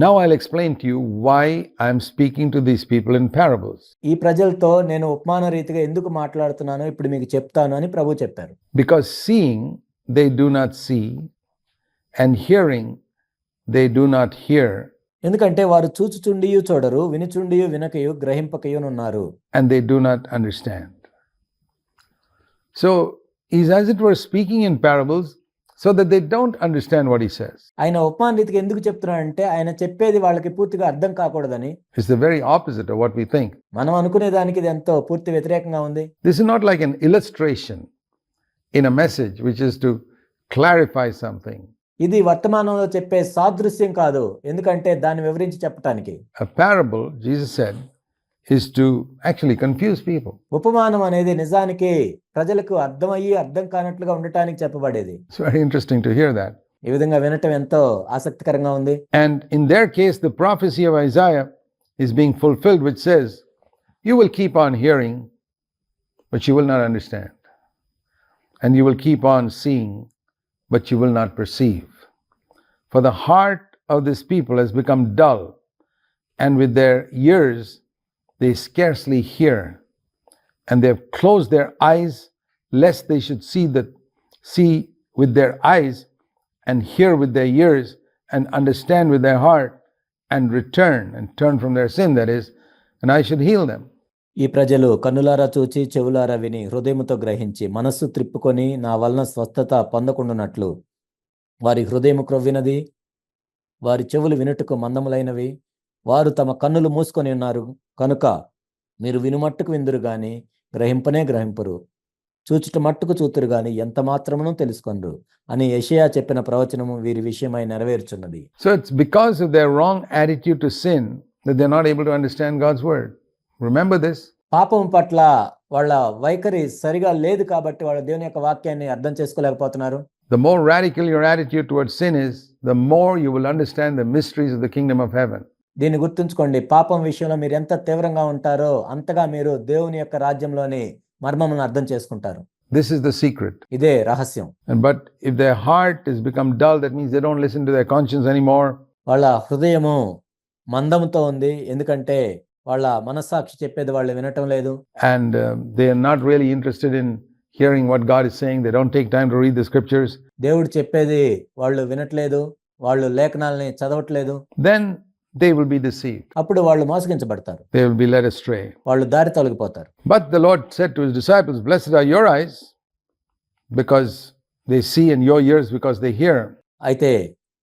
now I'll explain to you why I'm speaking to these people in parables. ఈ ప్రజలతో నేను ఉపమాన రీతిగా ఎందుకు మాట్లాడుతున్నానో ఇప్పుడు మీకు చెప్తాను అని ప్రభు చెప్పారు. Because seeing they do not see, and hearing they do not hear, ఎందుకంటే వారు చూచుచుండియు చూడరు, వినుచుండియు వినకయు, గ్రహింపకయునున్నారు. and they do not understand. So he's as it were speaking in parables so that they don't understand what he says. ఆయన ఉపమాన రీతిగా ఎందుకు చెప్తున్నాడంటే ఆయన చెప్పేది వాళ్ళకి పూర్తిగా అర్థం కాకూడదని. It's the very opposite of what we think. మనం అనుకునే దానికి ఇది ఎంతో పూర్తి వ్యతిరేకంగా ఉంది. This is not like an illustration in a message which is to clarify something. ఇది వర్తమానంలో చెప్పే సాదృశ్యం కాదు, ఎందుకంటే దాన్ని వివరించి చెప్పటానికి. A parable, Jesus said, is to actually confuse people. ఉపమానం అనేది నిజానికి ప్రజలకు అర్థమయ్యి అర్థం కానట్లుగా ఉండటానికి చెప్పబడేది. It's very interesting to hear that. ఈ విధంగా వినటం ఎంతో ఆసక్తికరంగా ఉంది. And in their case, the prophecy of Isaiah is being fulfilled, which says, you will keep on hearing, but you will not understand. And you will keep on seeing, but you will not perceive. For the heart of this people has become dull, and with their ears they scarcely hear, and they have closed their eyes, lest they should see with their eyes, and hear with their ears, and understand with their heart, and turn from their sin, that is, and I should heal them. ఈ ప్రజలు కన్నులారా చూచి చెవులారా విని హృదయముతో గ్రహించి మనస్సు త్రిప్పుకొని నా వలన స్వస్థత పొందకుండునట్లు వారి హృదయము క్రొవ్వినది, వారి చెవులు వినుటకు మందములైనవి, వారు తమ కన్నులు మూసుకొని ఉన్నారు కనుక మీరు వినుమట్టుకు విందురు గాని గ్రహింపనే గ్రహింపరు, చూచుట మట్టుకు చూతురు గాని ఎంత మాత్రమును తెలుసుకొనరు అని యెషయా చెప్పిన ప్రవచనము వీరి విషయమై నెరవేర్చున్నది. So it's because of their wrong attitude to sin that they're not able to understand God's word. Remember this. పాపం పట్ల వాళ్ళ వైఖరి సరిగా లేదు కాబట్టి వాళ్ళ దేవుని యొక్క వాక్యాన్ని అర్థం చేసుకోలేకపోతున్నారు. The more radical your attitude towards sin is, the more you will understand the mysteries of the kingdom of heaven. దీన్ని గుర్తుంచుకోండి, పాపం విషయంలో మీరు ఎంత తీవ్రంగా ఉంటారో అంతగా మీరు దేవుని యొక్క రాజ్యంలోని మర్మములను అర్థం చేసుకుంటారు. This is the secret. ఇదే రహస్యం. But if their heart has become dull, that means they don't listen to their conscience anymore. వాళ్ళ హృదయము మందముతో ఉంది, ఎందుకంటే వాళ్ళ మనస్సాక్షి చెప్పేది వాళ్ళు వినటం లేదు. And they are not really interested in hearing what God is saying. They don't take time to read the scriptures. దేవుడు చెప్పేది వాళ్ళు వినట్లేదు, వాళ్ళు లేఖనాలని చదవట్లేదు. Then they will be deceived. అప్పుడు వాళ్ళు మోసగించబడతారు, They will be led astray. వాళ్ళు దారి తొలగిపోతారు. But the Lord said to his disciples, blessed are your eyes because they see, and your ears because they hear. అయితే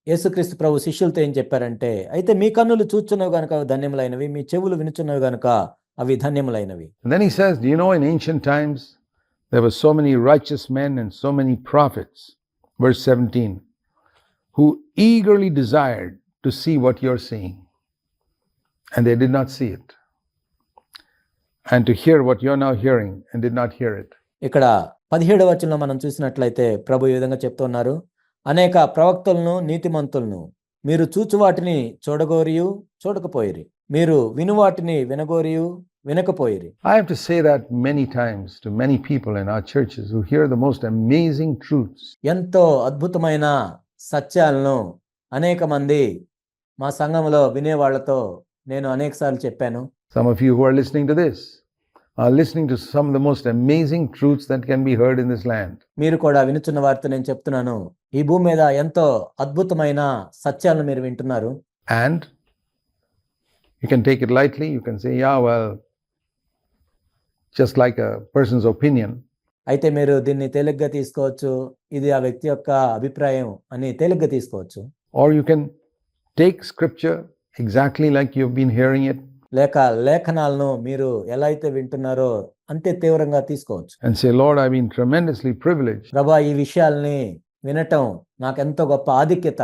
యేసుక్రీస్తు ప్రభు శిష్యులతో ఏం చెప్పారంటే, అయితే మీ కన్నులు చూచున్నవి గనుక అవి ధన్యములైనవి, మీ చెవులు వినుచున్నవి గనుక అవి ధన్యములైనవి. And then he says, do you know in ancient times there were so many righteous men and so many prophets, verse 17, who eagerly desired to see what you're seeing, and they did not see it, and to hear what you're now hearing and did not hear it. ఇక్కడ 17వ వచనంలో మనం చూసినట్లయితే ప్రభు ఈ విధంగా చెప్తున్నారు, అనేక ప్రవక్తలను నీతిమంతులను మీరు చూచు వాటిని చూడగోరియు చూడకపోయిరి, మీరు విను వాటిని వినగోరియు వినకపోయిరి. I have to say that many times to many people in our churches who hear the most amazing truths. ఎంతో అద్భుతమైన సత్యాలను అనేక మంది మా సంఘంలో వినేవాళ్లతో నేను అనేకసార్లు చెప్పాను. Some of you who are listening to this are listening to some of the most amazing truths that can be heard in this land. మీరు కూడా వినుచున్న వారితో నేను చెప్తున్నాను, ఈ భూమి మీద ఎంతో అద్భుతమైన సత్యాలను మీరు వింటున్నారు. And you can take it lightly. You can say, yeah, well, just like a person's opinion. అయితే మీరు దీన్ని తేలిగ్గా తీసుకోవచ్చు, ఇది ఆ వ్యక్తి యొక్క అభిప్రాయం అని తేలిగ్గా తీసుకోవచ్చు. Or you can take scripture exactly like you've been hearing it లేక లేఖనాలను మీరు ఎలా అయితే వింటున్నారో అంతే తీవ్రంగా తీసుకోవచ్చు. and say, Lord, I've been tremendously privileged ప్రభా, ఈ విషయాల్ని వినటం నాకెంతో గొప్ప ఆధిక్యత.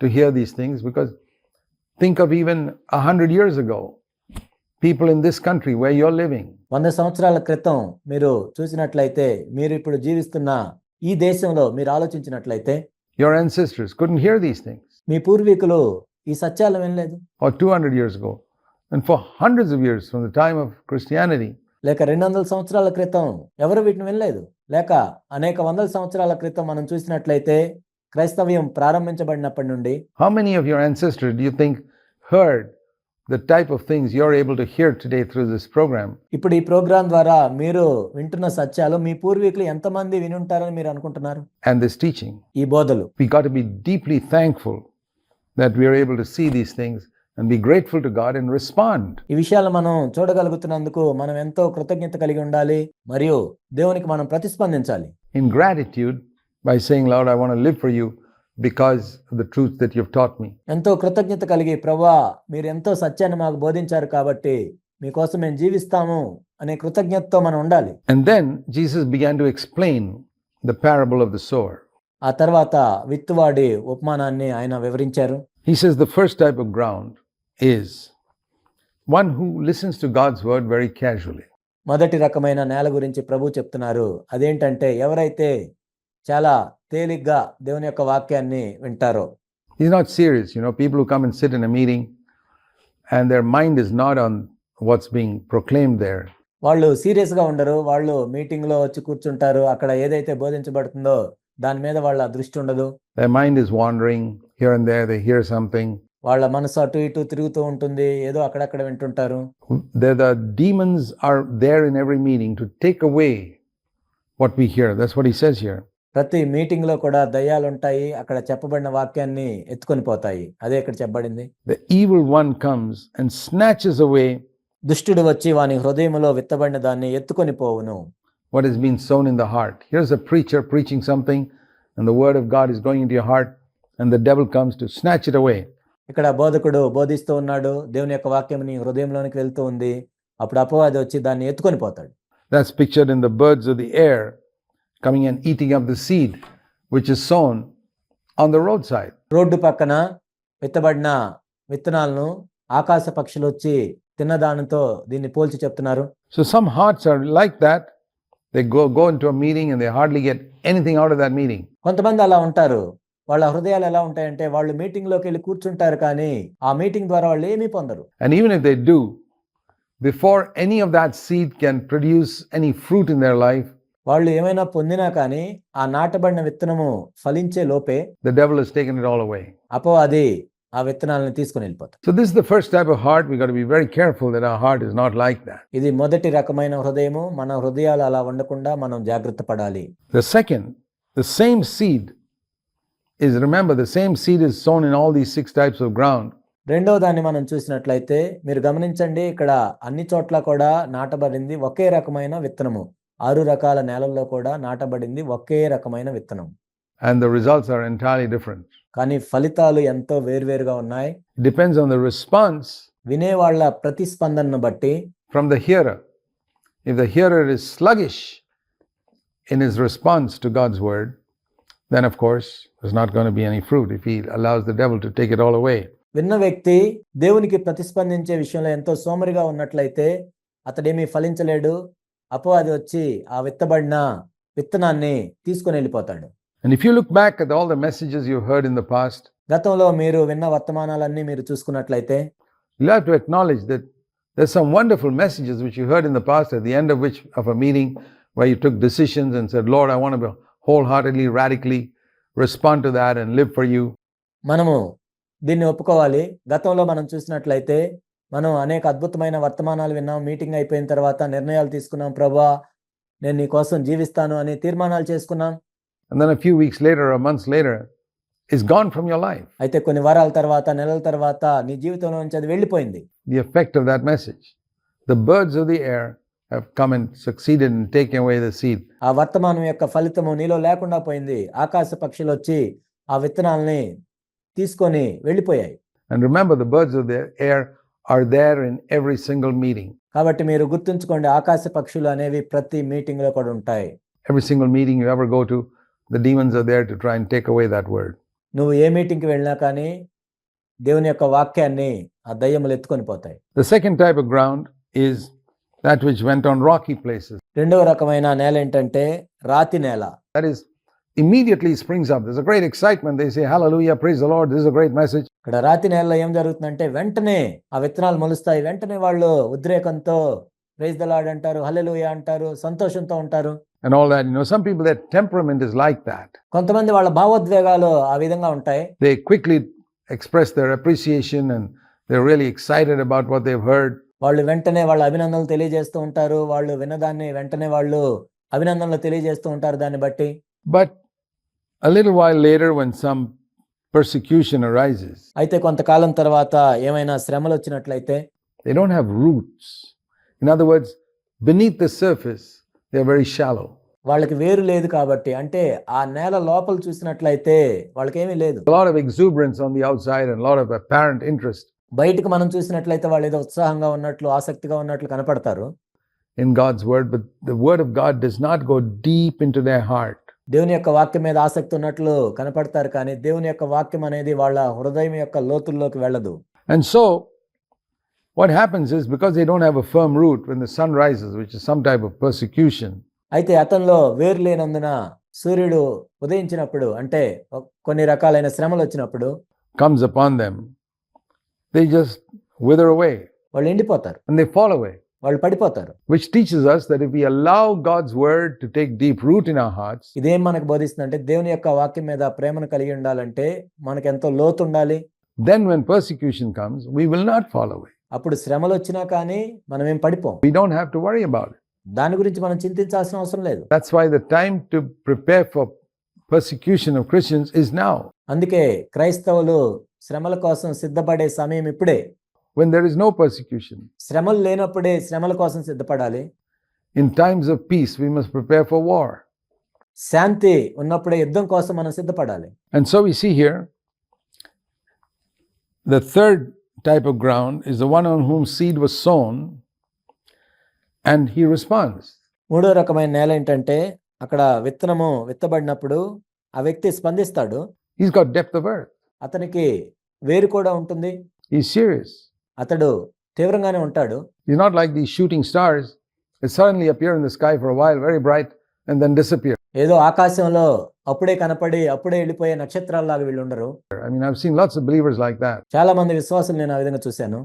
to hear these things, because think of even 100 years ago, people in this country where you're living, 100 సంవత్సరాల క్రితం మీరు చూసినట్లయితే, మీరు ఇప్పుడు జీవిస్తున్న ఈ దేశంలో మీరు ఆలోచించినట్లయితే, your ancestors couldn't hear these things. మీ పూర్వీకులు ఈ సత్యాలు వినలేదు. Or 200 years ago, and for hundreds of years from the time of Christianity, లేక 200 సంవత్సరాల క్రితం ఎవరు వీటిని వినలేదు. లేక అనేక వందల సంవత్సరాల క్రితం మనం చూసినట్లయితే క్రైస్తవ్యం ప్రారంభించబడినప్పటి నుండి how many of your ancestors do you think heard the type of things you're able to hear today through this program? ఇప్పుడు ఈ ప్రోగ్రాం ద్వారా మీరు వింటున్న సత్యాలు మీ పూర్వీకులు ఎంతమంది వినుంటారని మీరు అనుకుంటున్నారు? And this teaching, ఈ బోధలు we got to be deeply thankful that we are able to see these things and be grateful to God and respond. ఈ విషయాలు మనం చూడగలుగుతున్నందుకు మనం ఎంతో కృతజ్ఞత కలిగి ఉండాలి, మరియు దేవునికి మనం ప్రతిస్పందించాలి. In gratitude, by saying, Lord, I want to live for you because of the truth that you've taught me. ఎంతో కృతజ్ఞత కలిగి, ప్రభువా మీరు ఎంతో సత్యాన్ని మాకు బోధించారు కాబట్టి మీకోసం మేము జీవిస్తాము అనే కృతజ్ఞతతో మనం ఉండాలి. And then Jesus began to explain the parable of the sower. ఆ తర్వాత విత్తువాడి ఉపమానాన్ని ఆయన వివరించారు. He says the first type of ground is one who listens to God's word very casually. మొదటి రకమైన నేల గురించి ప్రభు చెప్తున్నారు. అదేంటంటే ఎవరైతే చాలా తేలిగ్గా దేవుని యొక్క వాక్యాన్ని వింటారో. He's not serious. People who come and sit in a meeting and their mind is not on what's being proclaimed there. వాళ్ళు సీరియస్గా ఉండరు. వాళ్ళు మీటింగ్లో వచ్చి కూర్చుంటారు. అక్కడ ఏదైతే బోధించబడుతుందో దాని మీద వాళ్ళ దృష్టి ఉండదు. Their mind is wandering here and there. They hear something. వాళ్ళ మనసు అటు ఇటు తిరుగుతూ ఉంటుంది. ఏదో అక్కడక్కడ వింటుంటారు. The demons are there in every meeting to take away what we hear. That's what he says here. ప్రతి మీటింగ్ లో కూడా దయ్యాలు ఉంటాయి. అక్కడ చెప్పబడిన వాక్యాన్ని ఎత్తుకొని పోతాయి. అదే ఇక్కడ చెప్పబడింది. The evil one comes and snatches away దుష్టుడు వచ్చి వాని హృదయములో విత్తబడిన దాన్ని ఎత్తుకొని పోవును. what has been sown in the heart. Here's a preacher preaching something and the word of God is going into your heart and the devil comes to snatch it away. ఇక్కడ బోధకుడు బోధిస్తూ ఉన్నాడు. దేవుని యొక్క వాక్యం నీ హృదయంలోనికి వెళ్తూ ఉంది. అప్పుడు అపవాది వచ్చి దాన్ని ఎత్తుకొని పోతాడు. That's pictured in the birds of the air coming and eating up the seed which is sown on the roadside. Road పక్కన విత్తబడిన విత్తనాలను ఆకాశ పక్షులు వచ్చి తిన్నదానితో దీన్ని పోల్చి చెప్తున్నారు. So some hearts are like that. They go into a meeting and they hardly get anything out of that meeting. కొంతమంది అలా ఉంటారు. వాళ్ళ హృదయాలు ఎలా ఉంటాయంటే వాళ్ళు మీటింగ్ లోకి వెళ్ళి కూర్చుంటారు, కానీ ఆ మీటింగ్ ద్వారా వాళ్ళు ఏమీ పొందరు. And even if they do, before any of that seed can produce any fruit in their life, వాళ్ళు ఏమైనా పొందినా కానీ ఆ నాటబడిన విత్తనము ఫలించే లోపే the devil has taken it all away. అపవాది ఆ విత్తనాలను తీసుకుని వెళ్ళిపోతాడు. So this is the first type of heart. We got to be very careful that our heart is not like that. ఇది మొదటి రకమైన హృదయము. మన హృదయాలు అలా ఉండకుండా మనం జాగ్రత్త పడాలి. The second, the same seed is, remember, the same seed is sown in all these 6 types of ground. రెండో దాన్ని మనం చూసినట్లయితే మీరు గమనించండి, ఇక్కడ అన్ని చోట్ల కూడా నాటబడింది ఒకే రకమైన విత్తనము. 6 రకాల నేలల్లో కూడా నాటబడింది ఒకే రకమైన విత్తనం. And the results are entirely different. కానీ ఫలితాలు ఎంతో వేర్వేరుగా ఉన్నాయి. It depends on the response వినేవాళ్ల ప్రతిస్పందనను బట్టి. from the hearer. If the hearer is sluggish in his response to God's word, then of course there's not going to be any fruit if he allows the devil to take it all away. విన్న వ్యక్తి దేవునికి ప్రతిస్పందించే విషయంలో ఎంతో సోమరిగా ఉన్నట్లయితే అతడేమీ ఫలించలేడు. అపవాది వచ్చి ఆ విత్తబడిన విత్తనాన్ని తీసుకొని వెళ్ళిపోతాడు. And if you look back at all the messages you heard in the past, గతంలో మీరు విన్న వర్తమానాలన్నీ మీరు చూసుకున్నట్లయితే you have to acknowledge that there's some wonderful messages which you heard in the past, at the end of a meeting where you took decisions and said, Lord, I want to wholeheartedly, radically respond to that and live for you. మనము దీన్ని ఒప్పుకోవాలి. గతంలో మనం చూసినట్లయితే మనం అనేక అద్భుతమైన వర్తమానాలు విన్నాం. మీటింగ్ అయిపోయిన తర్వాత నిర్ణయాలు తీసుకున్నాం. ప్రభువా నేను నీ కోసం జీవిస్తాను అని తీర్మానాలు చేసుకున్నాం. And then a few weeks later or months later, it's gone from your life. అయితే కొన్ని వారాల తర్వాత, నెలల తర్వాత నీ జీవితంలో నుంచి అది వెళ్ళిపోయింది. The effect of that message. The birds of the air have come and succeeded in taking away the seed. ఆ వర్తమానం యొక్క ఫలితము నీలో లేకుండా పోయింది. ఆకాశ పక్షులు వచ్చి ఆ విత్తనాలని తీసుకొని వెళ్ళిపోయాయి. And remember, the birds of the air are there in every single meeting. కాబట్టి మీరు గుర్తుంచుకోండి, ఆకాశ పక్షులు అనేవి ప్రతి మీటింగ్ లో కూడా ఉంటాయి. Every single meeting you ever go to, the demons are there to try and take away that word. నువ్వు ఏ మీటింగ్కి వెళ్ళినా కానీ దేవుని యొక్క వాక్యాన్ని ఆ దయ్యములు ఎత్తుకొని పోతాయి. The second type of ground is that which went on rocky places. రెండవ రకమైన నేల ఏంటంటే రాతి నేల. That is, immediately springs up. There's a great excitement. They say, hallelujah, praise the Lord, this is a great message. ఇక్కడ రాతి నేలలో ఏం జరుగుతుందంటే వెంటనే ఆ విత్తనాలు మొలుస్తాయి. వెంటనే వాళ్ళు ఉద్రేకంతో ప్రైజ్ ద లార్డ్ అంటారు, హల్లెలూయా అంటారు, సంతోషంతో ఉంటారు. And all that. Some people, their temperament is like that. కొంతమంది వాళ్ళ భావోద్వేగాలు ఆ విధంగా ఉంటాయి. They quickly express their appreciation and they're really excited about what they've heard. వాళ్ళు వెంటనే వాళ్ళ అభినందనలు తెలియజేస్తూ ఉంటారు. వాళ్ళు విన్నదాన్ని వెంటనే వాళ్ళు అభినందనలు తెలియజేస్తూ ఉంటారు దాన్ని బట్టి. But a little while later, when some persecution arises, అయితే కొంతకాలం తర్వాత ఏమైనా శ్రమలు వచ్చినట్లయితే they don't have roots. In other words, beneath the surface, they're very shallow. వాళ్ళకి వేరు లేదు కాబట్టి, అంటే ఆ నేల లోపల చూసినట్లయితే వాళ్ళకేమీ లేదు. A lot of exuberance on the outside and a lot of apparent interest బయటకు మనం చూసినట్లయితే వాళ్ళు ఏదో ఉత్సాహంగా ఉన్నట్లు, ఆసక్తిగా ఉన్నట్లు కనపడతారు in God's word, but the word of God does not go deep into their heart. దేవుని యొక్క వాక్యం మీద ఆసక్తి ఉన్నట్లు కనపడతారు, కానీ దేవుని యొక్క వాక్యం అనేది వాళ్ళ హృదయం యొక్క లోతుల్లోకి వెళ్ళదు. And so what happens is, because they don't have a firm root, when the sun rises, which is some type of persecution, అయితే అతనిలో వేరు లేనందున సూర్యుడు ఉదయించినప్పుడు, అంటే కొన్ని రకాలైన శ్రమలు వచ్చినప్పుడు comes upon them, they just wither away వాళ్ళు ఎండిపోతారు, and they fall away. వాళ్ళు పడిపోతారు. Which teaches us that if we allow God's word to take deep root in our hearts, ఇదేం మనకు బోధిస్తుందంటే దేవుని యొక్క వాక్యం మీద ప్రేమను కలిగి ఉండాలంటే మనకు ఎంతో లోతు ఉండాలి. then when persecution comes, we will not fall away. అప్పుడు శ్రమలు వచ్చినా కానీ మనం ఏం పడిపోం. We don't have to worry about it. దాని గురించి మనం చింతించాల్సిన అవసరం లేదు. That's why the time to prepare for persecution of Christians is now, అందుకే క్రైస్తవులు శ్రమల కోసం సిద్ధపడే సమయం ఇప్పుడే. when there is no persecution. శ్రమలు లేనప్పుడే శ్రమల కోసం సిద్ధపడాలి. In times of peace, we must prepare for war. శాంతి ఉన్నప్పుడే యుద్ధం కోసం మనం సిద్ధపడాలి. And so we see here, the third type of ground is the one on whom seed was sown, and he responds. మూడో రకమైన నేల ఏంటంటే అక్కడ విత్తనము విత్తబడినప్పుడు ఆ వ్యక్తి స్పందిస్తాడు. He's got depth of earth. అతనికి వేరు కూడా ఉంటుంది. He's serious. అతడు తీవ్రంగానే ఉంటాడు. He's not like these shooting stars that suddenly appear in the sky for a while, very bright, and then disappear. ఏదో ఆకాశంలో అప్పుడే కనపడి అప్పుడే వెళ్ళిపోయే నక్షత్రాల్లాగా వీళ్ళు ఉండరు. I mean, I've seen lots of believers like that. చాలా మంది విశ్వాసులు నేను ఆ విధంగా చూశాను.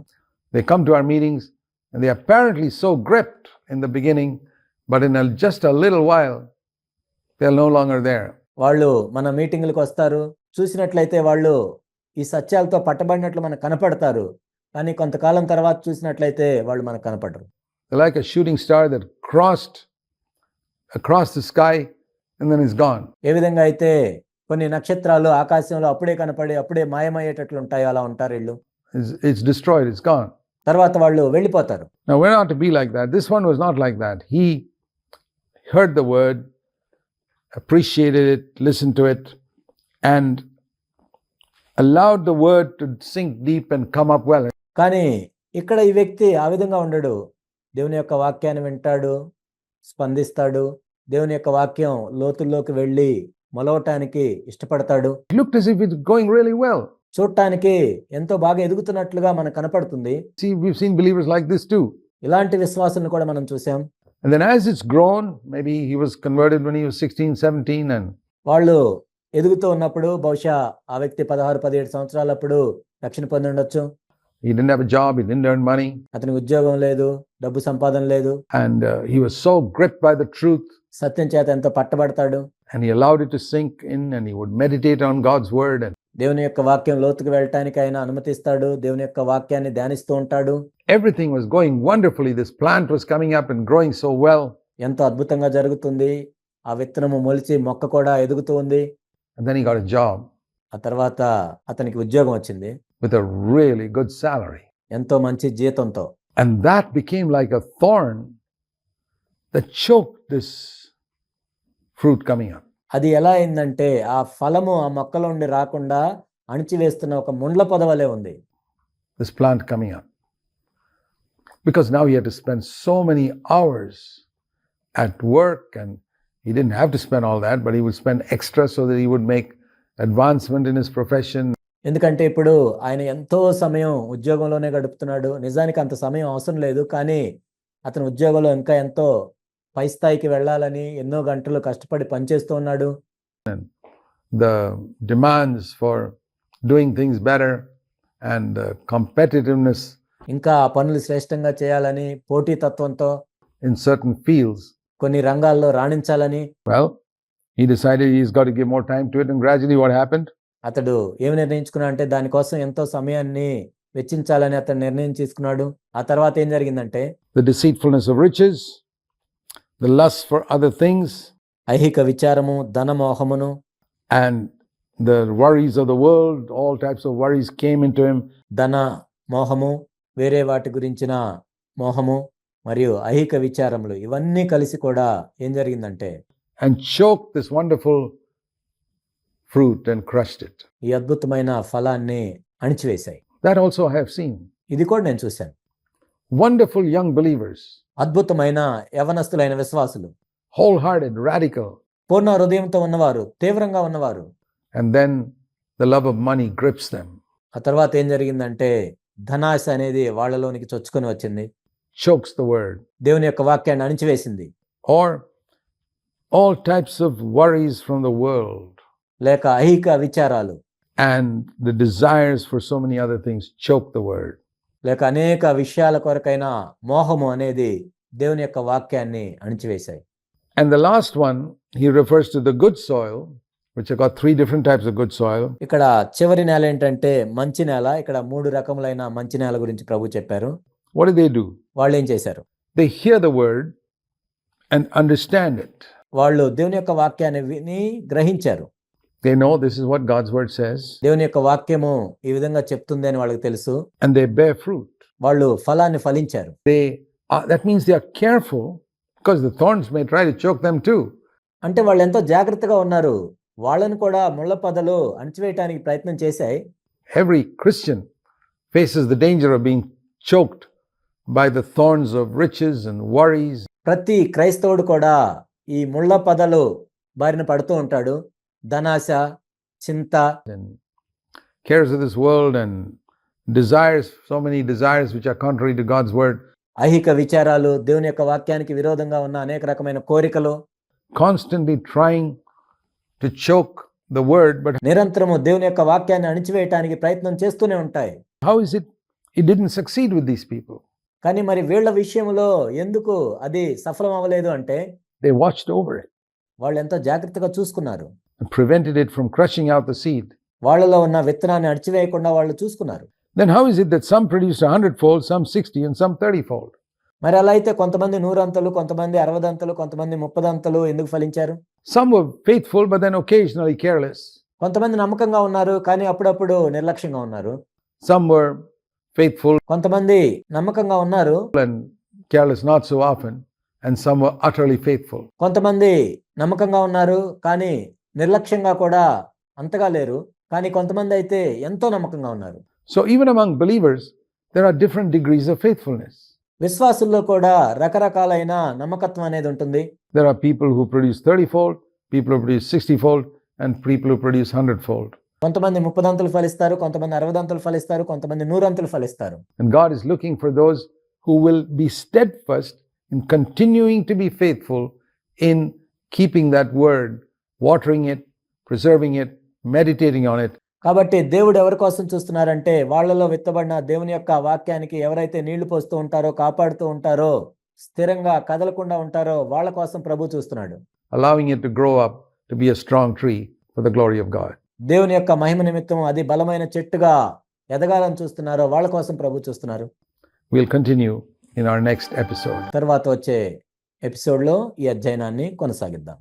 They come to our meetings and they are apparently so gripped in the beginning, but in just a little while, they're no longer there. వాళ్ళు మన మీటింగులకు వస్తారు, చూసినట్లయితే వాళ్ళు ఈ సత్యాలతో పట్టబడినట్లు మనకు కనపడతారు, కానీ కొంతకాలం తర్వాత చూసినట్లయితే వాళ్ళు మనకు కనపడరు. They're like a shooting star that crossed across the sky and then is gone. ఏ విధంగా అయితే కొన్ని నక్షత్రాలు ఆకాశంలో అప్పుడే కనపడి అప్పుడే మాయమయ్యేటట్లు ఉంటాయో అలా ఉంటారు వీళ్ళు. It's destroyed, it's gone. తర్వాత వాళ్ళు వెళ్ళిపోతారు. Now we're not to be like that. This one was not like that. He heard the word, appreciated it, listened to it, and allowed the word to sink deep and come up well. కానీ ఇక్కడ ఈ వ్యక్తి ఆ విధంగా ఉండడు. దేవుని యొక్క వాక్యాన్ని వింటాడు, స్పందిస్తాడు, దేవుని యొక్క వాక్యం లోతుల్లోకి వెళ్ళి మొలవటానికి ఇష్టపడతాడు. It looked as if it's going really well. చూడటానికి ఎంతో బాగా ఎదుగుతున్నట్లుగా మనకు కనపడుతుంది. See, we've seen believers like this too. ఇలాంటి విశ్వాసులను కూడా మనం చూసాం. And then as it's grown, maybe he was converted when he was 16, 17, and వాళ్ళు ఎదుగుతూ ఉన్నప్పుడు బహుశా ఆ వ్యక్తి 16-17 సంవత్సరాలప్పుడు రక్షణ పొంది ఉండొచ్చు. he didn't have a job, he didn't earn money, అతనికి ఉద్యోగం లేదు, డబ్బు సంపాదన లేదు, and he was so gripped by the truth, సత్యం చేత ఎంతో పట్టబడతాడు. and he allowed it to sink in, and he would meditate on God's word, and దేవుని యొక్క వాక్యం లోతుకు వెళ్ళటానికి ఆయన అనుమతిస్తాడు. దేవుని యొక్క వాక్యాన్ని ధ్యానిస్తూ ఉంటాడు. everything was going wonderfully. This plant was coming up and growing so well. ఎంతో అద్భుతంగా జరుగుతుంది. ఆ విత్తనము మొలిచి మొక్క కూడా ఎదుగుతూ ఉంది. And then he got a job ఆ తర్వాత అతనికి ఉద్యోగం వచ్చింది, with a really good salary. ఎంతో మంచి జీతంతో. And that became like a thorn that choked this fruit coming up. అది ఎలా అయిందంటే ఆ ఫలము ఆ మొక్కలో నుండి రాకుండా అణిచివేస్తున్న ఒక ముండ్ల పొదవలే ఉంది. This plant coming up. because now he had to spend so many hours at work, and he didn't have to spend all that, but he would spend extra so that he would make advancement in his profession. ఎందుకంటే ఇప్పుడు ఆయన ఎంతో సమయం ఉద్యోగంలోనే గడుపుతున్నాడు. నిజానికి అంత సమయం అవసరం లేదు, కానీ అతని ఉద్యోగంలో ఇంకా ఎంతో పై స్థాయికి వెళ్ళాలని ఎన్నో గంటలు కష్టపడి పనిచేస్తూ ఉన్నాడు. The demands for doing things better and competitiveness ఇంకా ఆ పనులు శ్రేష్టంగా చేయాలని, పోటీతత్వంతో in certain fields. కొన్ని రంగాల్లో రాణించాలని Well, he decided he's got to give more time to it, and gradually what happened? అతడు ఏమి నిర్ణయించుకున్నా అంటే దానికోసం ఎంతో సమయాన్ని వెచ్చించాలని అతను నిర్ణయం తీసుకున్నాడు. ఆ తర్వాత ఏం జరిగిందంటే The deceitfulness of riches, the lust for other things, ఐహిక విచారము, ధనమోహమును, and the worries of the world, all types of worries came into him. ధన మోహము, వేరే వాటి గురించిన మోహము మరియు ఐహిక విచారములు ఇవన్నీ కలిసి కూడా ఏం జరిగిందంటే And choked this wonderful fruit and crushed it. ఈ అద్భుతమైన ఫలాన్ని అణిచివేశాయి. That also I have seen. ఇది కూడా నేను చూశాను. Wonderful young believers, అద్భుతమైన యవనస్తులైన విశ్వాసులు, wholehearted, radical, పూర్ణ హృదయంతో ఉన్నవారు, తీవ్రంగా ఉన్నవారు. and then the love of money grips them, ఆ తర్వాత ఏం జరిగిందంటే ధనాశ అనేది వాళ్ళలోనికి చొచ్చుకొని వచ్చింది, chokes the word, దేవుని యొక్క వాక్యాన్ని అణిచివేసింది. or all types of worries from the world లేక ఐహిక విచారాలు and the desires for so many other things choke the word. లేక అనేక విషయాల కొరకైన మోహము అనేది దేవుని యొక్క వాక్యాన్ని అణిచివేశాయి. And the last one, he refers to the good soil, which have got three different types of good soil. ఇక్కడ చివరి నేల ఏంటంటే మంచి నేల. ఇక్కడ 3 రకములైన మంచి నేల గురించి ప్రభు చెప్పారు. What do? వాళ్ళు ఏం చేశారు? They hear the word and understand it. వాళ్ళు దేవుని యొక్క వాక్యాన్ని విని గ్రహించారు. They know this is what God's word says, దేవుని యొక్క వాక్యము ఈ విధంగా చెప్తుంది అని వాళ్ళకి తెలుసు. and they bear fruit. వాళ్ళు ఫలాన్ని ఫలించారు. That means they are careful, because the thorns may try to choke them too. అంటే వాళ్ళు ఎంతో జాగ్రత్తగా ఉన్నారు. వాళ్ళను కూడా ముళ్ళ పొదలు అణిచివేయటానికి ప్రయత్నం చేశాయి. Every Christian faces the danger of being choked by the thorns of riches and worries. ప్రతి క్రైస్తవుడు కూడా ఈ ముళ్ళ పొదలు బారిన పడుతూ ఉంటాడు. ధనాశ, చింత, and cares of this world, and desires, so many desires which are contrary to God's word, ఐహిక విచారాలు, దేవుని యొక్క వాక్యానికి విరోధంగా ఉన్న అనేక రకమైన కోరికలు, constantly trying to choke the word. But నిరంతరము దేవుని యొక్క వాక్యాన్ని అణిచివేయటానికి ప్రయత్నం చేస్తూనే ఉంటాయి. how is it didn't succeed with these people? కానీ మరి వీళ్ళ విషయంలో ఎందుకు అది సఫలం అవ్వలేదు అంటే They watched over it వాళ్ళు ఎంతో జాగ్రత్తగా చూసుకున్నారు. and prevented it from crushing out the seed. వాళ్ళలో ఉన్న విత్తనాన్ని అణిచివేయకుండా వాళ్ళు చూసుకున్నారు. Then how is it that some produced 100-fold, some 60, and some 30-fold? మరి అలా అయితే కొంతమంది 100 అంతలు, కొంతమంది 60 అంతలు, కొంతమంది 30 అంతలు ఎందుకు ఫలించారు? Some were faithful, but then occasionally careless. కొంతమంది నమ్మకంగా ఉన్నారు, కానీ అప్పుడప్పుడు నిర్లక్ష్యంగా ఉన్నారు. Some were faithful కొంతమంది నమ్మకంగా ఉన్నారు, and careless not so often, and some were utterly faithful. కొంతమంది నమ్మకంగా ఉన్నారు, కానీ నిర్లక్ష్యంగా కూడా అంతగా లేరు. కానీ కొంతమంది అయితే ఎంతో నమ్మకంగా ఉన్నారు. So even among believers, there are different degrees of faithfulness. విశ్వాసుల్లో కూడా రకరకాలైన నమ్మకత్వం అనేది ఉంటుంది. There are people who produce 30-fold, people who produce 60-fold, and people who produce 100-fold. కొంతమంది 30 అంతలు ఫలిస్తారు, కొంతమంది 60 అంతలు ఫలిస్తారు, కొంతమంది 100 అంతలు ఫలిస్తారు. And God is looking for those who will be steadfast in continuing to be faithful in keeping that word, watering it, preserving it, meditating on it. కాబట్టి దేవుడు ఎవరి కోసం చూస్తున్నారంటే వాళ్ళలో విత్తబడిన దేవుని యొక్క వాక్యానికి ఎవరైతే నీళ్లు పోస్తూ ఉంటారో, కాపాడుతూ ఉంటారో, స్థిరంగా కదలకుండా ఉంటారో వాళ్ళ కోసం ప్రభు చూస్తున్నాడు. Allowing it to grow up to be a strong tree for the glory of God. దేవుని యొక్క మహిమ నిమిత్తం అది బలమైన చెట్టుగా ఎదగాలని చూస్తున్నారో వాళ్ళ కోసం ప్రభు చూస్తున్నారు. We'll continue in our next episode. తర్వాత వచ్చే ఎపిసోడ్లో ఈ అధ్యయనాన్ని కొనసాగిద్దాం.